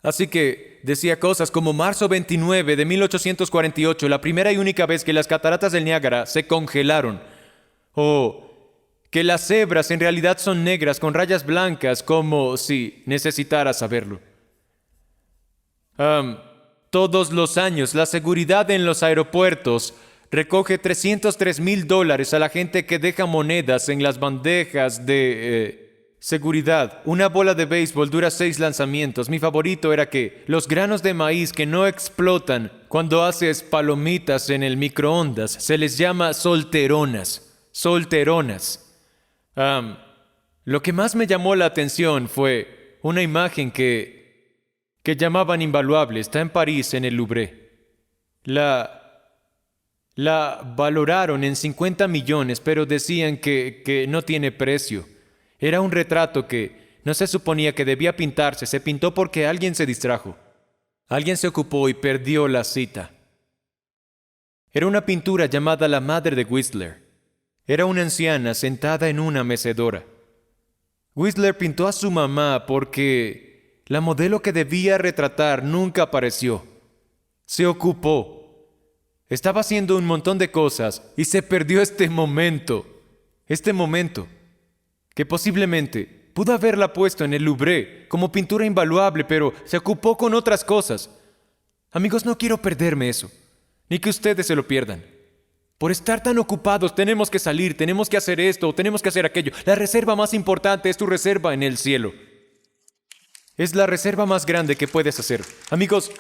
Así que decía cosas como marzo 29 de 1848, la primera y única vez que las cataratas del Niágara se congelaron. O que las cebras en realidad son negras con rayas blancas, como si necesitara saberlo. Todos los años, la seguridad en los aeropuertos recoge $303,000 a la gente que deja monedas en las bandejas de seguridad. Una bola de béisbol dura 6 lanzamientos. Mi favorito era que los granos de maíz que no explotan cuando haces palomitas en el microondas se les llama solteronas. Solteronas. Lo que más me llamó la atención fue una imagen que llamaban invaluable. Está en París, en el Louvre. La valoraron en 50 millones, pero decían que no tiene precio. Era un retrato que no se suponía que debía pintarse. Se pintó porque alguien se distrajo. Alguien se ocupó y perdió la cita. Era una pintura llamada La Madre de Whistler. Era una anciana sentada en una mecedora. Whistler pintó a su mamá porque la modelo que debía retratar nunca apareció. Se ocupó. Estaba haciendo un montón de cosas y se perdió este momento que posiblemente pudo haberla puesto en el Louvre como pintura invaluable, pero se ocupó con otras cosas. Amigos, no quiero perderme eso, ni que ustedes se lo pierdan. Por estar tan ocupados tenemos que salir, tenemos que hacer esto, tenemos que hacer aquello. La reserva más importante es tu reserva en el cielo. Es la reserva más grande que puedes hacer. Amigos,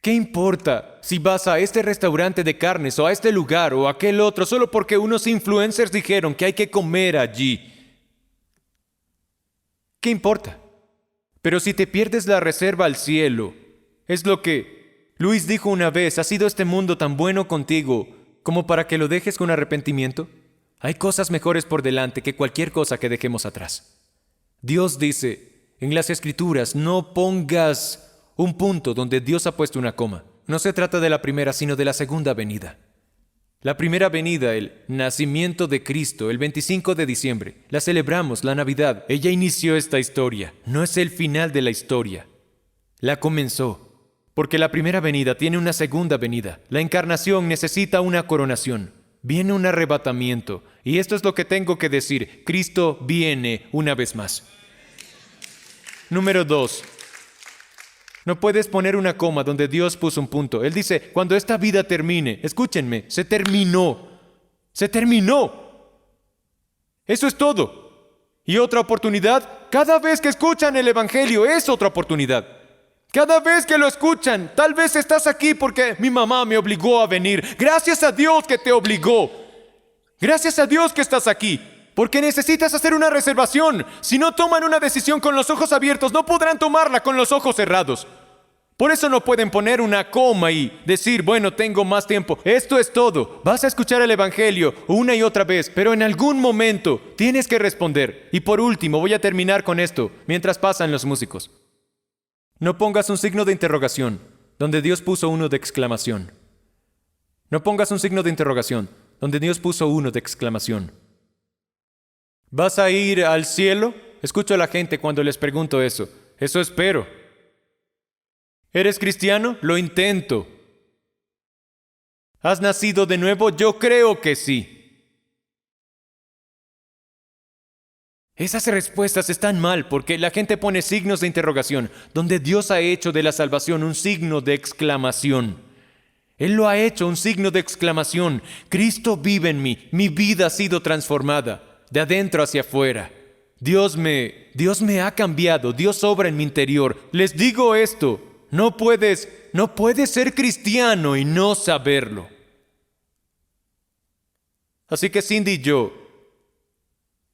¿qué importa si vas a este restaurante de carnes o a este lugar o a aquel otro solo porque unos influencers dijeron que hay que comer allí? ¿Qué importa? Pero si te pierdes la reserva al cielo, es lo que Luis dijo una vez: ¿ha sido este mundo tan bueno contigo como para que lo dejes con arrepentimiento? Hay cosas mejores por delante que cualquier cosa que dejemos atrás. Dios dice en las Escrituras: no pongas un punto donde Dios ha puesto una coma. No se trata de la primera, sino de la segunda venida. La primera venida, el nacimiento de Cristo, el 25 de diciembre. La celebramos, la Navidad. Ella inició esta historia. No es el final de la historia. La comenzó. Porque la primera venida tiene una segunda venida. La encarnación necesita una coronación. Viene un arrebatamiento. Y esto es lo que tengo que decir: Cristo viene una vez más. Número 2. No puedes poner una coma donde Dios puso un punto. Él dice: cuando esta vida termine, escúchenme, se terminó. Se terminó. Eso es todo. Y otra oportunidad, cada vez que escuchan el Evangelio, es otra oportunidad. Cada vez que lo escuchan, tal vez estás aquí porque mi mamá me obligó a venir. Gracias a Dios que te obligó. Gracias a Dios que estás aquí. Porque necesitas hacer una reservación. Si no toman una decisión con los ojos abiertos, no podrán tomarla con los ojos cerrados. Por eso no pueden poner una coma y decir: bueno, tengo más tiempo. Esto es todo. Vas a escuchar el Evangelio una y otra vez, pero en algún momento tienes que responder. Y por último, voy a terminar con esto, mientras pasan los músicos. No pongas un signo de interrogación donde Dios puso uno de exclamación. No pongas un signo de interrogación donde Dios puso uno de exclamación. ¿Vas a ir al cielo? Escucho a la gente cuando les pregunto eso. Eso espero. ¿Eres cristiano? Lo intento. ¿Has nacido de nuevo? Yo creo que sí. Esas respuestas están mal porque la gente pone signos de interrogación donde Dios ha hecho de la salvación un signo de exclamación. Él lo ha hecho un signo de exclamación. Cristo vive en mí. Mi vida ha sido transformada de adentro hacia afuera. Dios me ha cambiado. Dios obra en mi interior. Les digo esto: no puedes ser cristiano y no saberlo. Así que Cindy y yo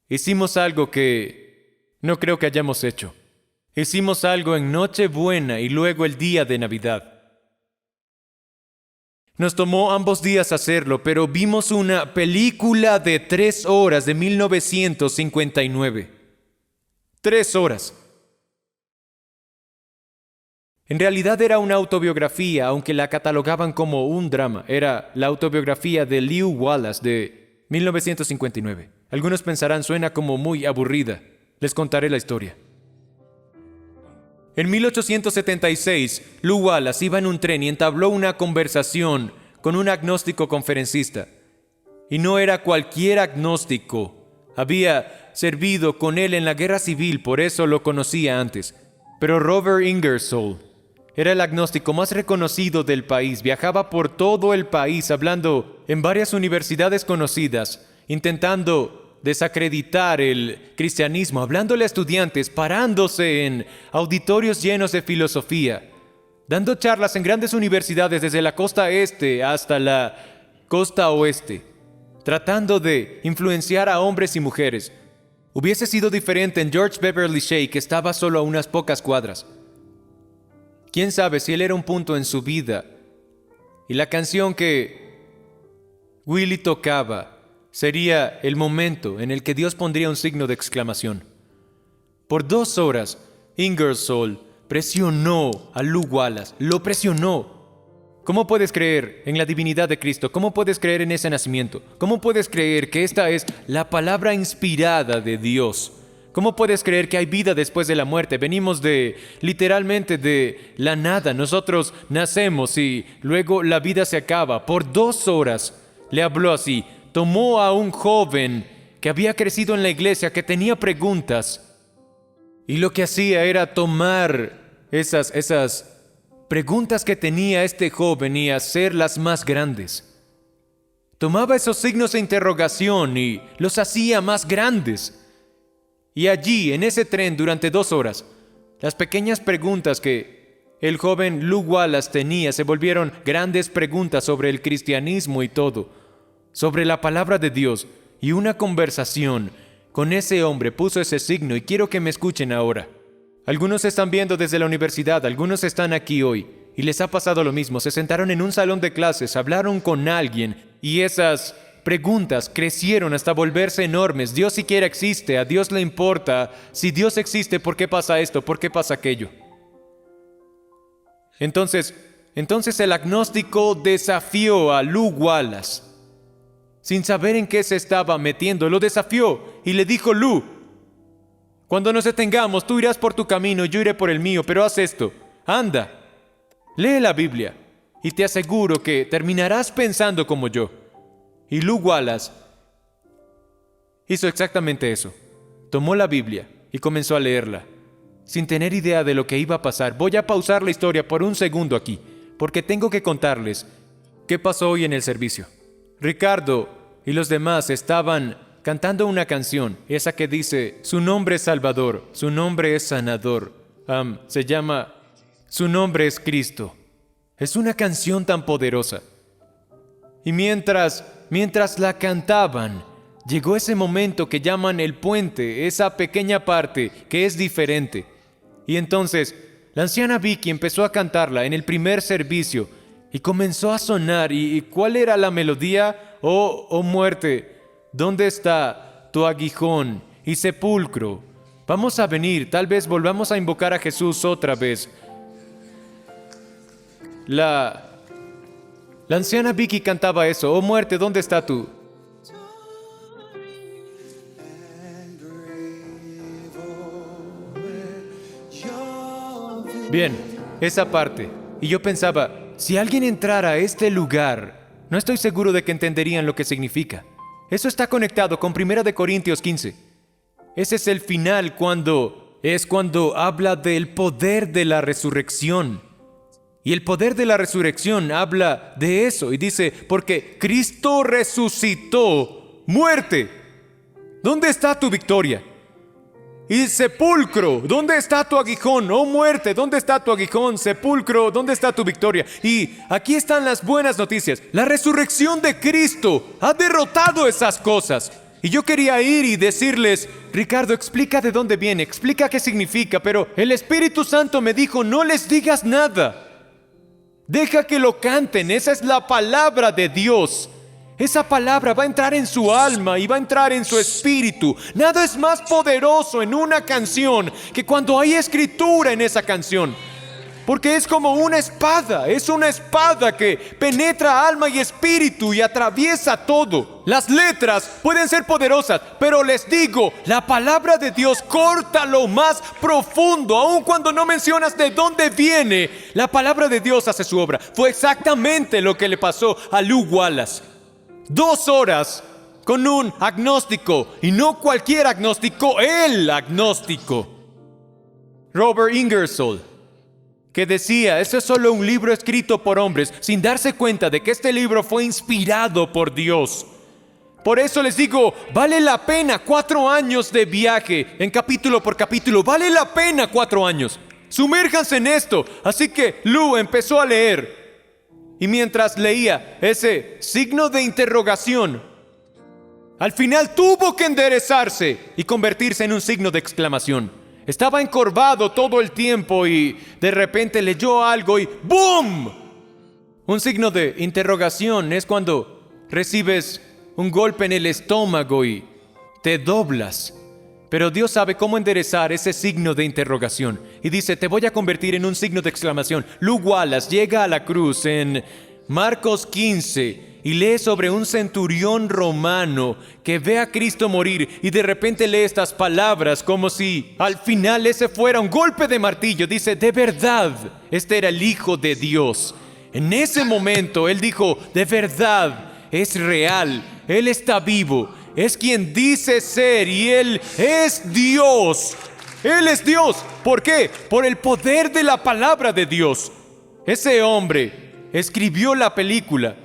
hicimos algo que no creo que hayamos hecho. Hicimos algo en Nochebuena y luego el día de Navidad. Nos tomó ambos días hacerlo, pero vimos una película de 3 horas de 1959. 3 horas. En realidad era una autobiografía, aunque la catalogaban como un drama. Era la autobiografía de Lew Wallace de 1959. Algunos pensarán suena como muy aburrida. Les contaré la historia. En 1876, Lew Wallace iba en un tren y entabló una conversación con un agnóstico conferencista. Y no era cualquier agnóstico. Había servido con él en la guerra civil, por eso lo conocía antes. Pero Robert Ingersoll era el agnóstico más reconocido del país. Viajaba por todo el país hablando en varias universidades conocidas, intentando desacreditar el cristianismo, hablándole a estudiantes, parándose en auditorios llenos de filosofía, dando charlas en grandes universidades desde la costa este hasta la costa oeste, tratando de influenciar a hombres y mujeres. Hubiese sido diferente en George Beverly Shea, que estaba solo a unas pocas cuadras. Quién sabe si él era un punto en su vida. Y la canción que Willie tocaba sería el momento en el que Dios pondría un signo de exclamación. Por 2 horas, Ingersoll presionó a Lew Wallace, lo presionó. ¿Cómo puedes creer en la divinidad de Cristo? ¿Cómo puedes creer en ese nacimiento? ¿Cómo puedes creer que esta es la palabra inspirada de Dios? ¿Cómo puedes creer que hay vida después de la muerte? Venimos literalmente de la nada. Nosotros nacemos y luego la vida se acaba. Por 2 horas le habló así. Tomó a un joven que había crecido en la iglesia, que tenía preguntas. Y lo que hacía era tomar esas preguntas que tenía este joven y hacerlas más grandes. Tomaba esos signos de interrogación y los hacía más grandes. Y allí, en ese tren, durante 2 horas, las pequeñas preguntas que el joven Lew Wallace tenía se volvieron grandes preguntas sobre el cristianismo y todo, sobre la palabra de Dios. Y una conversación con ese hombre puso ese signo, y quiero que me escuchen ahora. Algunos están viendo desde la universidad, algunos están aquí hoy, y les ha pasado lo mismo. Se sentaron en un salón de clases, hablaron con alguien, y esas preguntas crecieron hasta volverse enormes. ¿Dios siquiera existe? ¿A Dios le importa? Si Dios existe, ¿por qué pasa esto? ¿Por qué pasa aquello? Entonces el agnóstico desafió a Lew Wallace. Sin saber en qué se estaba metiendo, lo desafió y le dijo: Lew, cuando nos detengamos, tú irás por tu camino y yo iré por el mío, pero haz esto. Anda, lee la Biblia y te aseguro que terminarás pensando como yo. Y Lew Wallace hizo exactamente eso. Tomó la Biblia y comenzó a leerla, sin tener idea de lo que iba a pasar. Voy a pausar la historia por un segundo aquí, porque tengo que contarles qué pasó hoy en el servicio. Ricardo y los demás estaban cantando una canción, esa que dice: su nombre es Salvador, su nombre es Sanador. Se llama Su nombre es Cristo. Es una canción tan poderosa. Y mientras la cantaban, llegó ese momento que llaman el puente, esa pequeña parte que es diferente. Y entonces, la anciana Vicky empezó a cantarla en el primer servicio y comenzó a sonar. ¿Y cuál era la melodía? Oh muerte, ¿dónde está tu aguijón y sepulcro? Vamos a venir, tal vez volvamos a invocar a Jesús otra vez. La anciana Vicky cantaba eso: oh muerte, ¿dónde está tú? Bien, esa parte. Y yo pensaba, si alguien entrara a este lugar, no estoy seguro de que entenderían lo que significa. Eso está conectado con 1 Corintios 15. Ese es el final cuando habla del poder de la resurrección. Y el poder de la resurrección habla de eso y dice: porque Cristo resucitó. Muerte, ¿dónde está tu victoria? Y sepulcro, ¿dónde está tu aguijón? Oh muerte, ¿dónde está tu aguijón? Sepulcro, ¿dónde está tu victoria? Y aquí están las buenas noticias. La resurrección de Cristo ha derrotado esas cosas. Y yo quería ir y decirles: Ricardo, explica de dónde viene, explica qué significa. Pero el Espíritu Santo me dijo: no les digas nada. Deja que lo canten, esa es la palabra de Dios. Esa palabra va a entrar en su alma y va a entrar en su espíritu. Nada es más poderoso en una canción que cuando hay escritura en esa canción. porque es como una espada. Es una espada que penetra alma y espíritu y atraviesa todo. Las letras pueden ser poderosas, pero les digo, la palabra de Dios corta lo más profundo. Aun cuando no mencionas de dónde viene, la palabra de Dios hace su obra. Fue exactamente lo que le pasó a Lew Wallace. 2 horas con un agnóstico, y no cualquier agnóstico, el agnóstico, Robert Ingersoll, que decía, eso es solo un libro escrito por hombres, sin darse cuenta de que este libro fue inspirado por Dios. Por eso les digo, vale la pena 4 años de viaje, en capítulo por capítulo, vale la pena 4 años. Sumérjanse en esto. Así que Lew empezó a leer, y mientras leía ese signo de interrogación, al final tuvo que enderezarse y convertirse en un signo de exclamación. Estaba encorvado todo el tiempo y de repente leyó algo y ¡boom! Un signo de interrogación es cuando recibes un golpe en el estómago y te doblas. Pero Dios sabe cómo enderezar ese signo de interrogación. Y dice, te voy a convertir en un signo de exclamación. Lew Wallace llega a la cruz en Marcos 15 y lee sobre un centurión romano que ve a Cristo morir y de repente lee estas palabras como si al final ese fuera un golpe de martillo. Dice, de verdad, este era el Hijo de Dios. En ese momento él dijo, de verdad, es real, Él está vivo, es quien dice ser y Él es Dios. Él es Dios. ¿Por qué? Por el poder de la palabra de Dios. Ese hombre escribió la película.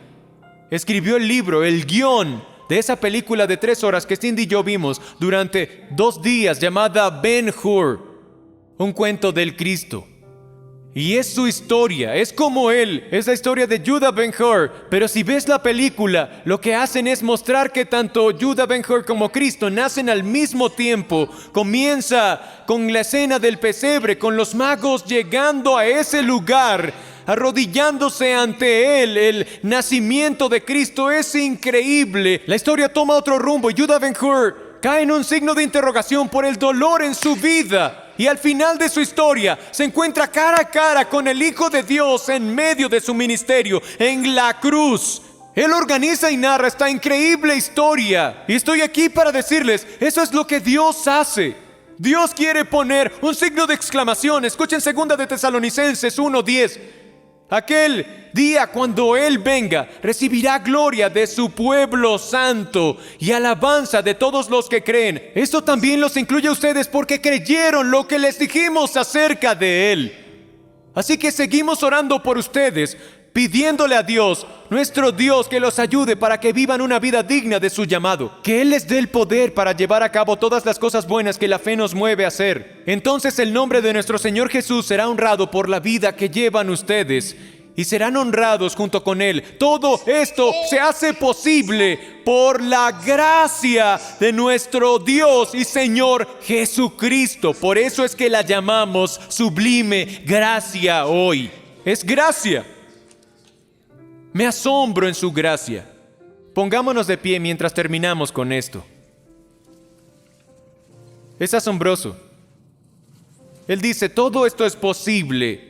Escribió el libro, el guión de esa película de 3 horas que Cindy y yo vimos durante 2 días llamada Ben-Hur, un cuento del Cristo. Y es su historia, es como él, es la historia de Judah Ben-Hur. Pero si ves la película, lo que hacen es mostrar que tanto Judah Ben-Hur como Cristo nacen al mismo tiempo. Comienza con la escena del pesebre, con los magos llegando a ese lugar, arrodillándose ante él. El nacimiento de Cristo es increíble. La historia toma otro rumbo y Judah Ben-Hur cae en un signo de interrogación por el dolor en su vida. Y al final de su historia se encuentra cara a cara con el Hijo de Dios en medio de su ministerio, en la cruz. Él organiza y narra esta increíble historia. Y estoy aquí para decirles, eso es lo que Dios hace. Dios quiere poner un signo de exclamación. Escuchen 2 de Tesalonicenses 1:10. Aquel día cuando Él venga, recibirá gloria de su pueblo santo y alabanza de todos los que creen. Esto también los incluye a ustedes porque creyeron lo que les dijimos acerca de Él. Así que seguimos orando por ustedes, pidiéndole a Dios, nuestro Dios, que los ayude para que vivan una vida digna de su llamado. Que Él les dé el poder para llevar a cabo todas las cosas buenas que la fe nos mueve a hacer. Entonces el nombre de nuestro Señor Jesús será honrado por la vida que llevan ustedes y serán honrados junto con Él. Todo esto se hace posible por la gracia de nuestro Dios y Señor Jesucristo. Por eso es que la llamamos sublime gracia hoy. Es gracia. Me asombro en su gracia. Pongámonos de pie mientras terminamos con esto. Es asombroso. Él dice, todo esto es posible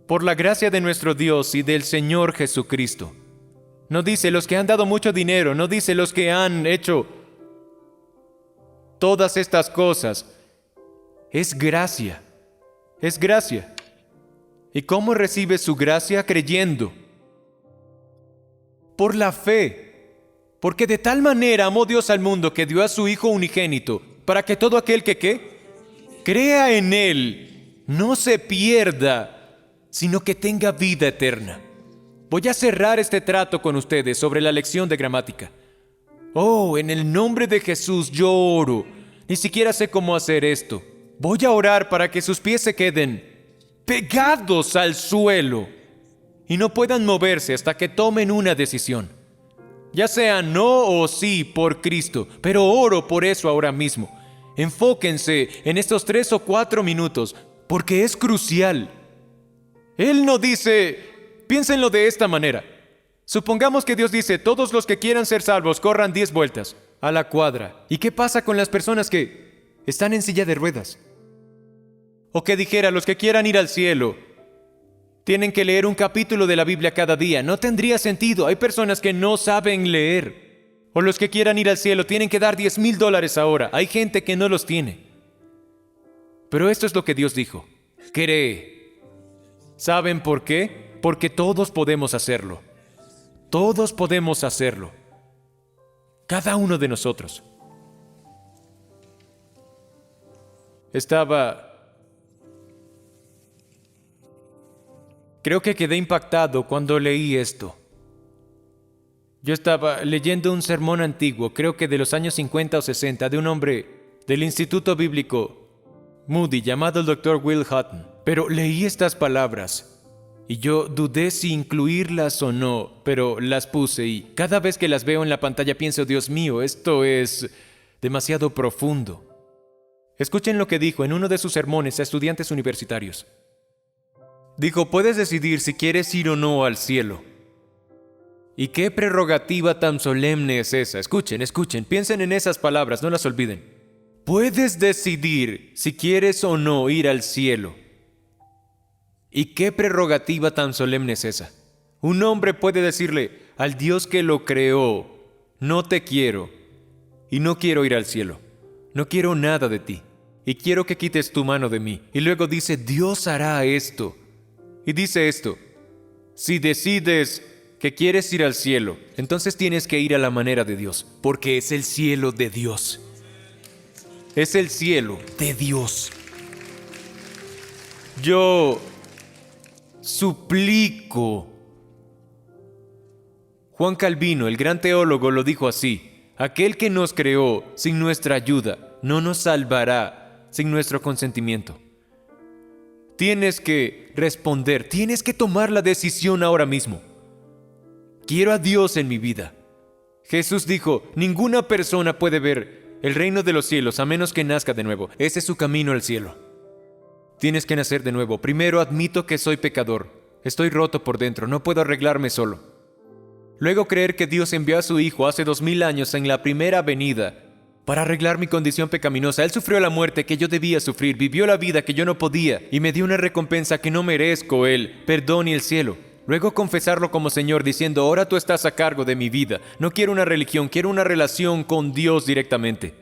por la gracia de nuestro Dios y del Señor Jesucristo. No dice los que han dado mucho dinero, no dice los que han hecho todas estas cosas. Es gracia. Es gracia. ¿Y cómo recibe su gracia? Creyendo. Por la fe, porque de tal manera amó Dios al mundo que dio a su Hijo unigénito, para que todo aquel que crea en Él no se pierda, sino que tenga vida eterna. Voy a cerrar este trato con ustedes sobre la lección de gramática. Oh, en el nombre de Jesús yo oro. Ni siquiera sé cómo hacer esto. Voy a orar para que sus pies se queden pegados al suelo y no puedan moverse hasta que tomen una decisión, ya sea no o sí por Cristo. Pero oro por eso ahora mismo. Enfóquense en estos 3 o 4 minutos, porque es crucial. Él no dice, piénsenlo de esta manera. Supongamos que Dios dice, todos los que quieran ser salvos corran 10 vueltas a la cuadra. ¿Y qué pasa con las personas que están en silla de ruedas? O que dijera, los que quieran ir al cielo, Tienen que leer un capítulo de la Biblia cada día. No tendría sentido. Hay personas que no saben leer. O los que quieran ir al cielo tienen que dar $10,000 ahora. Hay gente que no los tiene. Pero esto es lo que Dios dijo. Cree. ¿Saben por qué? Porque todos podemos hacerlo. Todos podemos hacerlo. Cada uno de nosotros. Creo que quedé impactado cuando leí esto. Yo estaba leyendo un sermón antiguo, creo que de los años 50 o 60, de un hombre del Instituto Bíblico Moody llamado el Dr. Will Hutton. Pero leí estas palabras y yo dudé si incluirlas o no, pero las puse y cada vez que las veo en la pantalla pienso, Dios mío, esto es demasiado profundo. Escuchen lo que dijo en uno de sus sermones a estudiantes universitarios. Dijo, puedes decidir si quieres ir o no al cielo. ¿Y qué prerrogativa tan solemne es esa? Escuchen, piensen en esas palabras, no las olviden. Puedes decidir si quieres o no ir al cielo. ¿Y qué prerrogativa tan solemne es esa? Un hombre puede decirle al Dios que lo creó, no te quiero y no quiero ir al cielo. No quiero nada de ti y quiero que quites tu mano de mí. Y luego dice, Dios hará esto. Y dice esto, si decides que quieres ir al cielo, entonces tienes que ir a la manera de Dios, porque es el cielo de Dios. Es el cielo de Dios. Yo suplico. Juan Calvino, el gran teólogo, lo dijo así: aquel que nos creó sin nuestra ayuda no nos salvará sin nuestro consentimiento. Tienes que responder, tienes que tomar la decisión ahora mismo. Quiero a Dios en mi vida. Jesús dijo, ninguna persona puede ver el reino de los cielos a menos que nazca de nuevo. Ese es su camino al cielo. Tienes que nacer de nuevo. Primero admito que soy pecador. Estoy roto por dentro, no puedo arreglarme solo. Luego creer que Dios envió a su Hijo hace 2000 años en la primera venida para arreglar mi condición pecaminosa. Él sufrió la muerte que yo debía sufrir, vivió la vida que yo no podía y me dio una recompensa que no merezco, el perdón y el cielo. Luego confesarlo como Señor diciendo, ahora tú estás a cargo de mi vida. No quiero una religión, quiero una relación con Dios directamente.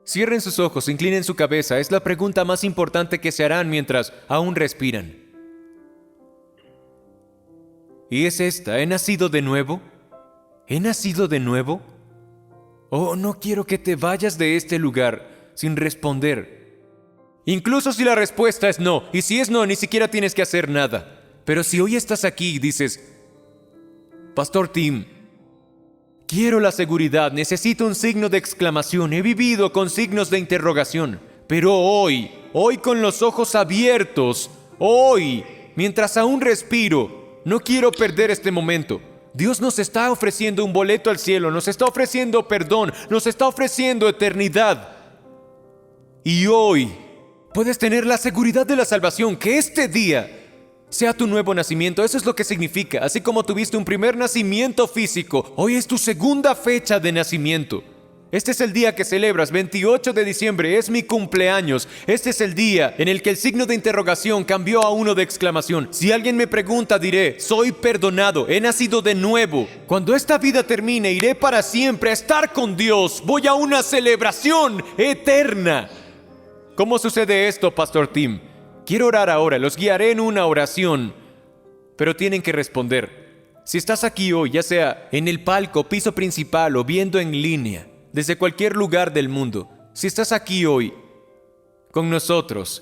Cierren sus ojos, inclinen su cabeza. Es la pregunta más importante que se harán mientras aún respiran. Y es esta, ¿he nacido de nuevo? ¿He nacido de nuevo? Oh, no quiero que te vayas de este lugar sin responder. Incluso si la respuesta es no, y si es no, ni siquiera tienes que hacer nada. Pero si hoy estás aquí y dices, Pastor Tim, quiero la seguridad, necesito un signo de exclamación, he vivido con signos de interrogación, pero hoy con los ojos abiertos, hoy, mientras aún respiro, no quiero perder este momento. Dios nos está ofreciendo un boleto al cielo, nos está ofreciendo perdón, nos está ofreciendo eternidad. Y hoy puedes tener la seguridad de la salvación, que este día sea tu nuevo nacimiento. Eso es lo que significa. Así como tuviste un primer nacimiento físico, hoy es tu segunda fecha de nacimiento. Este es el día que celebras, 28 de diciembre, es mi cumpleaños. Este es el día en el que el signo de interrogación cambió a uno de exclamación. Si alguien me pregunta, diré, soy perdonado, he nacido de nuevo. Cuando esta vida termine, iré para siempre a estar con Dios. Voy a una celebración eterna. ¿Cómo sucede esto, Pastor Tim? Quiero orar ahora, los guiaré en una oración, pero tienen que responder. Si estás aquí hoy, ya sea en el palco, piso principal o viendo en línea, desde cualquier lugar del mundo, si estás aquí hoy con nosotros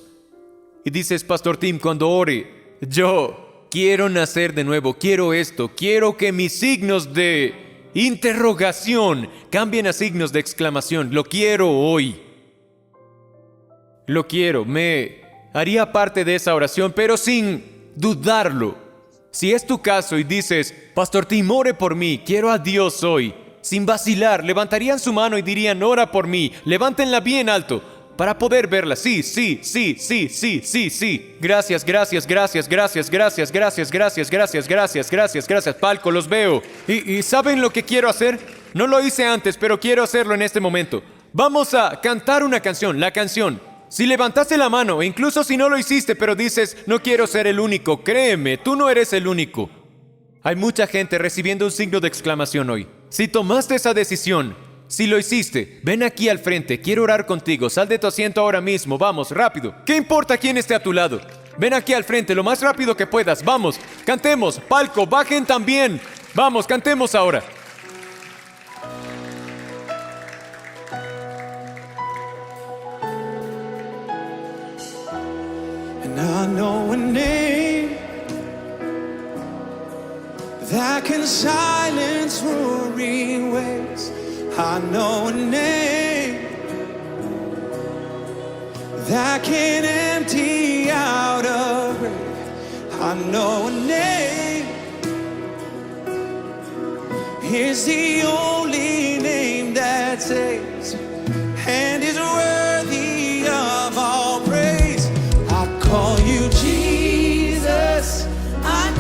y dices, Pastor Tim, cuando ore, yo quiero nacer de nuevo, quiero esto, quiero que mis signos de interrogación cambien a signos de exclamación, lo quiero hoy. Lo quiero, me haría parte de esa oración, pero sin dudarlo. Si es tu caso y dices, Pastor Tim, ore por mí, quiero a Dios hoy, sin vacilar, levantarían su mano y dirían, ora por mí, levántenla bien alto, para poder verla. Sí. Gracias. Palco, los veo. ¿Y saben lo que quiero hacer? No lo hice antes, pero quiero hacerlo en este momento. Vamos a cantar una canción, la canción. Si levantaste la mano, e incluso si no lo hiciste, pero dices, no quiero ser el único, créeme, tú no eres el único. Hay mucha gente recibiendo un signo de exclamación hoy. Si tomaste esa decisión, si lo hiciste, ven aquí al frente, quiero orar contigo, sal de tu asiento ahora mismo, vamos, rápido. ¿Qué importa quién esté a tu lado? Ven aquí al frente, lo más rápido que puedas, vamos, cantemos, palco, bajen también. Vamos, cantemos ahora. And I know a name that can silence roaring waves. I know a name that can empty out a grave. I know a name is the only name that saves and is worthy of all praise. I call you Jesus. I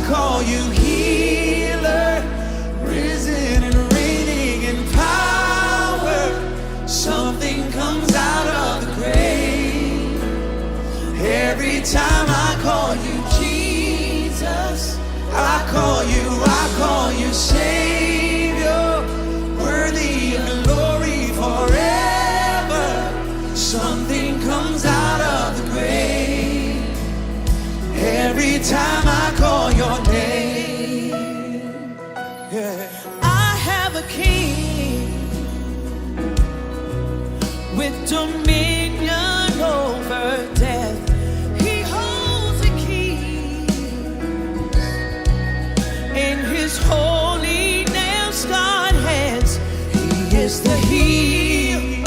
call you healer, risen and reigning in power. Something comes out of the grave. Every time I call you Jesus, I call you Savior, worthy of glory forever. Something comes out of the grave. Every time I call your name, yeah. I have a king with dominion over death. He holds the key in his holy nail-scarred hands. He is the heel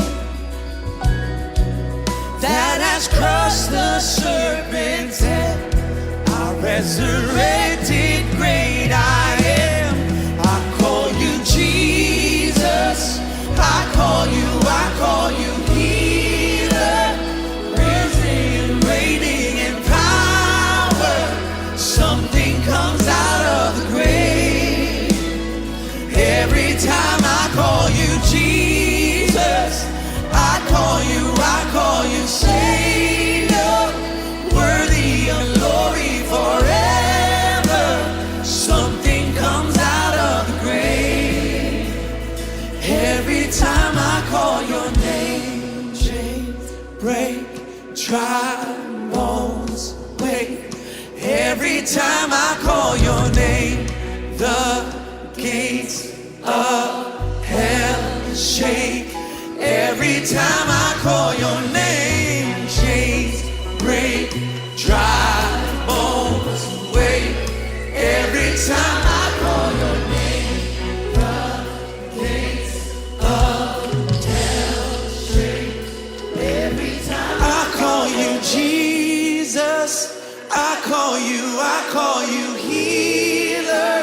that has crushed the serpent's head. Resurrected great I am. I call you Jesus. I call you healer, risen, reigning in power. Something comes out of the grave. Every time I call you Jesus, I call you Savior, worthy of glory forever. Something comes out of the grave. Every time I call your name, chains break, dry bones wake. Every time I call your name, the gates of hell shake. Every time I call your name, chains break, dry bones wake. Every time I call your name, the gates of hell shake. Every time I call you Jesus, I call you healer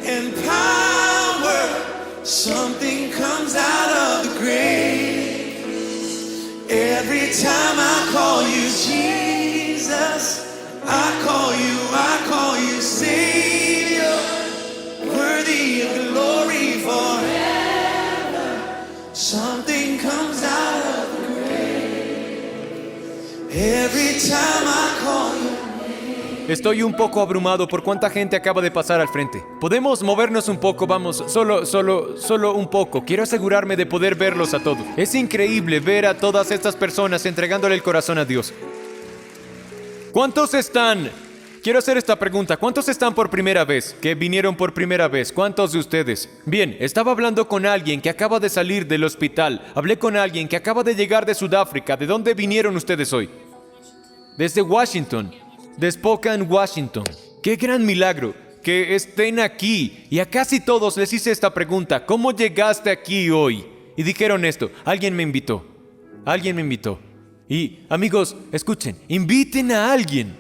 and power. Something comes out of the grave. Every time I call you Jesus, I call you Savior, worthy of glory forever. Something comes out of the grave. Every time I call you. Estoy un poco abrumado por cuánta gente acaba de pasar al frente. ¿Podemos movernos un poco? Vamos, solo un poco. Quiero asegurarme de poder verlos a todos. Es increíble ver a todas estas personas entregándole el corazón a Dios. ¿Cuántos están? Quiero hacer esta pregunta. ¿Cuántos están por primera vez? ¿Que vinieron por primera vez? ¿Cuántos de ustedes? Bien, estaba hablando con alguien que acaba de salir del hospital. Hablé con alguien que acaba de llegar de Sudáfrica. ¿De dónde vinieron ustedes hoy? Desde Washington. De Spokane, Washington. ¡Qué gran milagro! Que estén aquí. Y a casi todos les hice esta pregunta. ¿Cómo llegaste aquí hoy? Y dijeron esto. Alguien me invitó. Alguien me invitó. Y, amigos, escuchen. Inviten a alguien.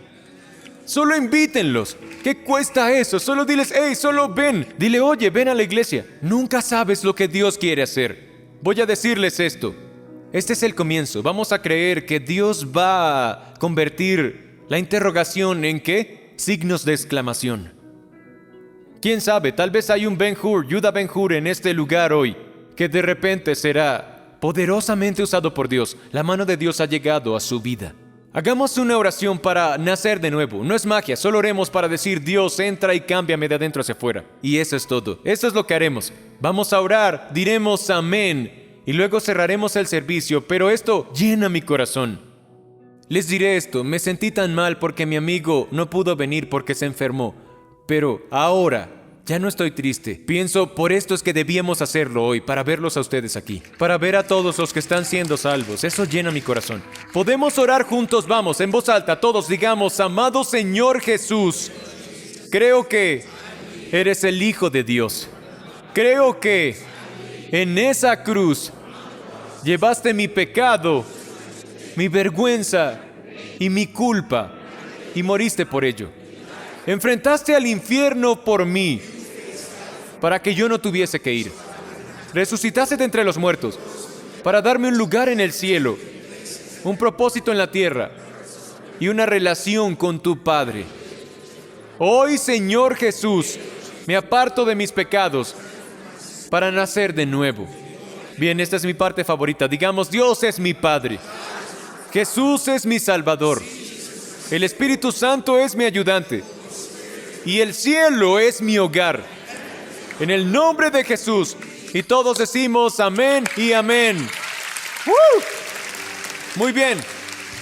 Solo invítenlos. ¿Qué cuesta eso? Solo diles, hey, solo ven. Dile, oye, ven a la iglesia. Nunca sabes lo que Dios quiere hacer. Voy a decirles esto. Este es el comienzo. Vamos a creer que Dios va a convertir la interrogación en ¿qué? Signos de exclamación. ¿Quién sabe? Tal vez hay un Ben-Hur, Judah Ben-Hur en este lugar hoy, que de repente será poderosamente usado por Dios. La mano de Dios ha llegado a su vida. Hagamos una oración para nacer de nuevo. No es magia, solo oremos para decir: Dios, entra y cámbiame de adentro hacia afuera. Y eso es todo. Eso es lo que haremos. Vamos a orar, diremos amén y luego cerraremos el servicio, pero esto llena mi corazón. Les diré esto, me sentí tan mal porque mi amigo no pudo venir porque se enfermó, pero ahora ya no estoy triste. Pienso, por esto es que debíamos hacerlo hoy, para verlos a ustedes aquí, para ver a todos los que están siendo salvos. Eso llena mi corazón. Podemos orar juntos, vamos, en voz alta, todos digamos: amado Señor Jesús, creo que eres el Hijo de Dios. Creo que en esa cruz llevaste mi pecado, mi vergüenza y mi culpa, y moriste por ello. Enfrentaste al infierno por mí, para que yo no tuviese que ir. Resucitaste de entre los muertos, para darme un lugar en el cielo, un propósito en la tierra y una relación con tu Padre. Hoy, Señor Jesús, me aparto de mis pecados para nacer de nuevo. Bien, esta es mi parte favorita. Digamos: Dios es mi Padre. Jesús es mi Salvador. El Espíritu Santo es mi ayudante. Y el cielo es mi hogar. En el nombre de Jesús. Y todos decimos amén y amén. Muy bien.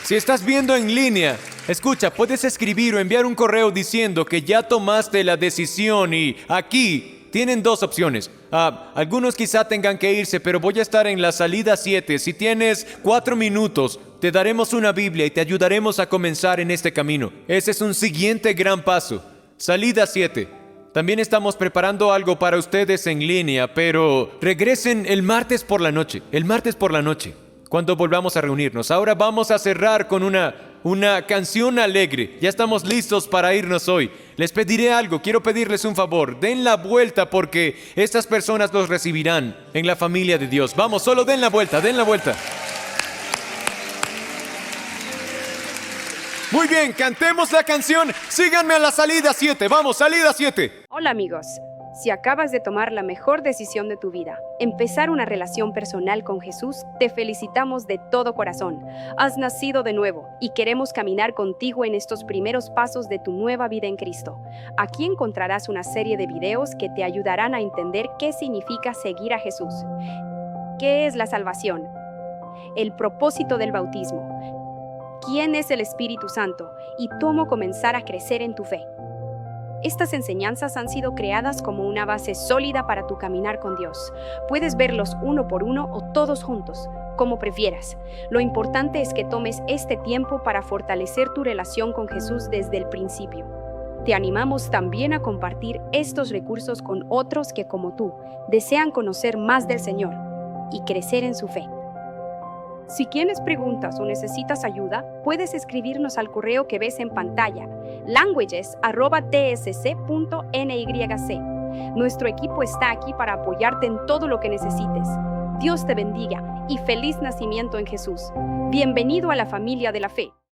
Si estás viendo en línea, escucha, puedes escribir o enviar un correo diciendo que ya tomaste la decisión, y aquí tienen dos opciones. Algunos quizá tengan que irse, pero voy a estar en la salida 7. Si tienes 4 minutos, te daremos una Biblia y te ayudaremos a comenzar en este camino. Ese es un siguiente gran paso. Salida 7. También estamos preparando algo para ustedes en línea, pero regresen el martes por la noche. El martes por la noche, cuando volvamos a reunirnos. Ahora vamos a cerrar con una canción alegre. Ya estamos listos para irnos hoy. Les pediré algo, quiero pedirles un favor. Den la vuelta porque estas personas los recibirán en la familia de Dios. Vamos, solo den la vuelta, den la vuelta. Muy bien, cantemos la canción. Síganme a la salida 7. Vamos, salida 7. Hola amigos. Si acabas de tomar la mejor decisión de tu vida, empezar una relación personal con Jesús, te felicitamos de todo corazón. Has nacido de nuevo y queremos caminar contigo en estos primeros pasos de tu nueva vida en Cristo. Aquí encontrarás una serie de videos que te ayudarán a entender qué significa seguir a Jesús, qué es la salvación, el propósito del bautismo, quién es el Espíritu Santo y cómo comenzar a crecer en tu fe. Estas enseñanzas han sido creadas como una base sólida para tu caminar con Dios. Puedes verlos uno por uno o todos juntos, como prefieras. Lo importante es que tomes este tiempo para fortalecer tu relación con Jesús desde el principio. Te animamos también a compartir estos recursos con otros que, como tú, desean conocer más del Señor y crecer en su fe. Si tienes preguntas o necesitas ayuda, puedes escribirnos al correo que ves en pantalla, languages@tsc.nyc. Nuestro equipo está aquí para apoyarte en todo lo que necesites. Dios te bendiga y feliz nacimiento en Jesús. Bienvenido a la familia de la fe.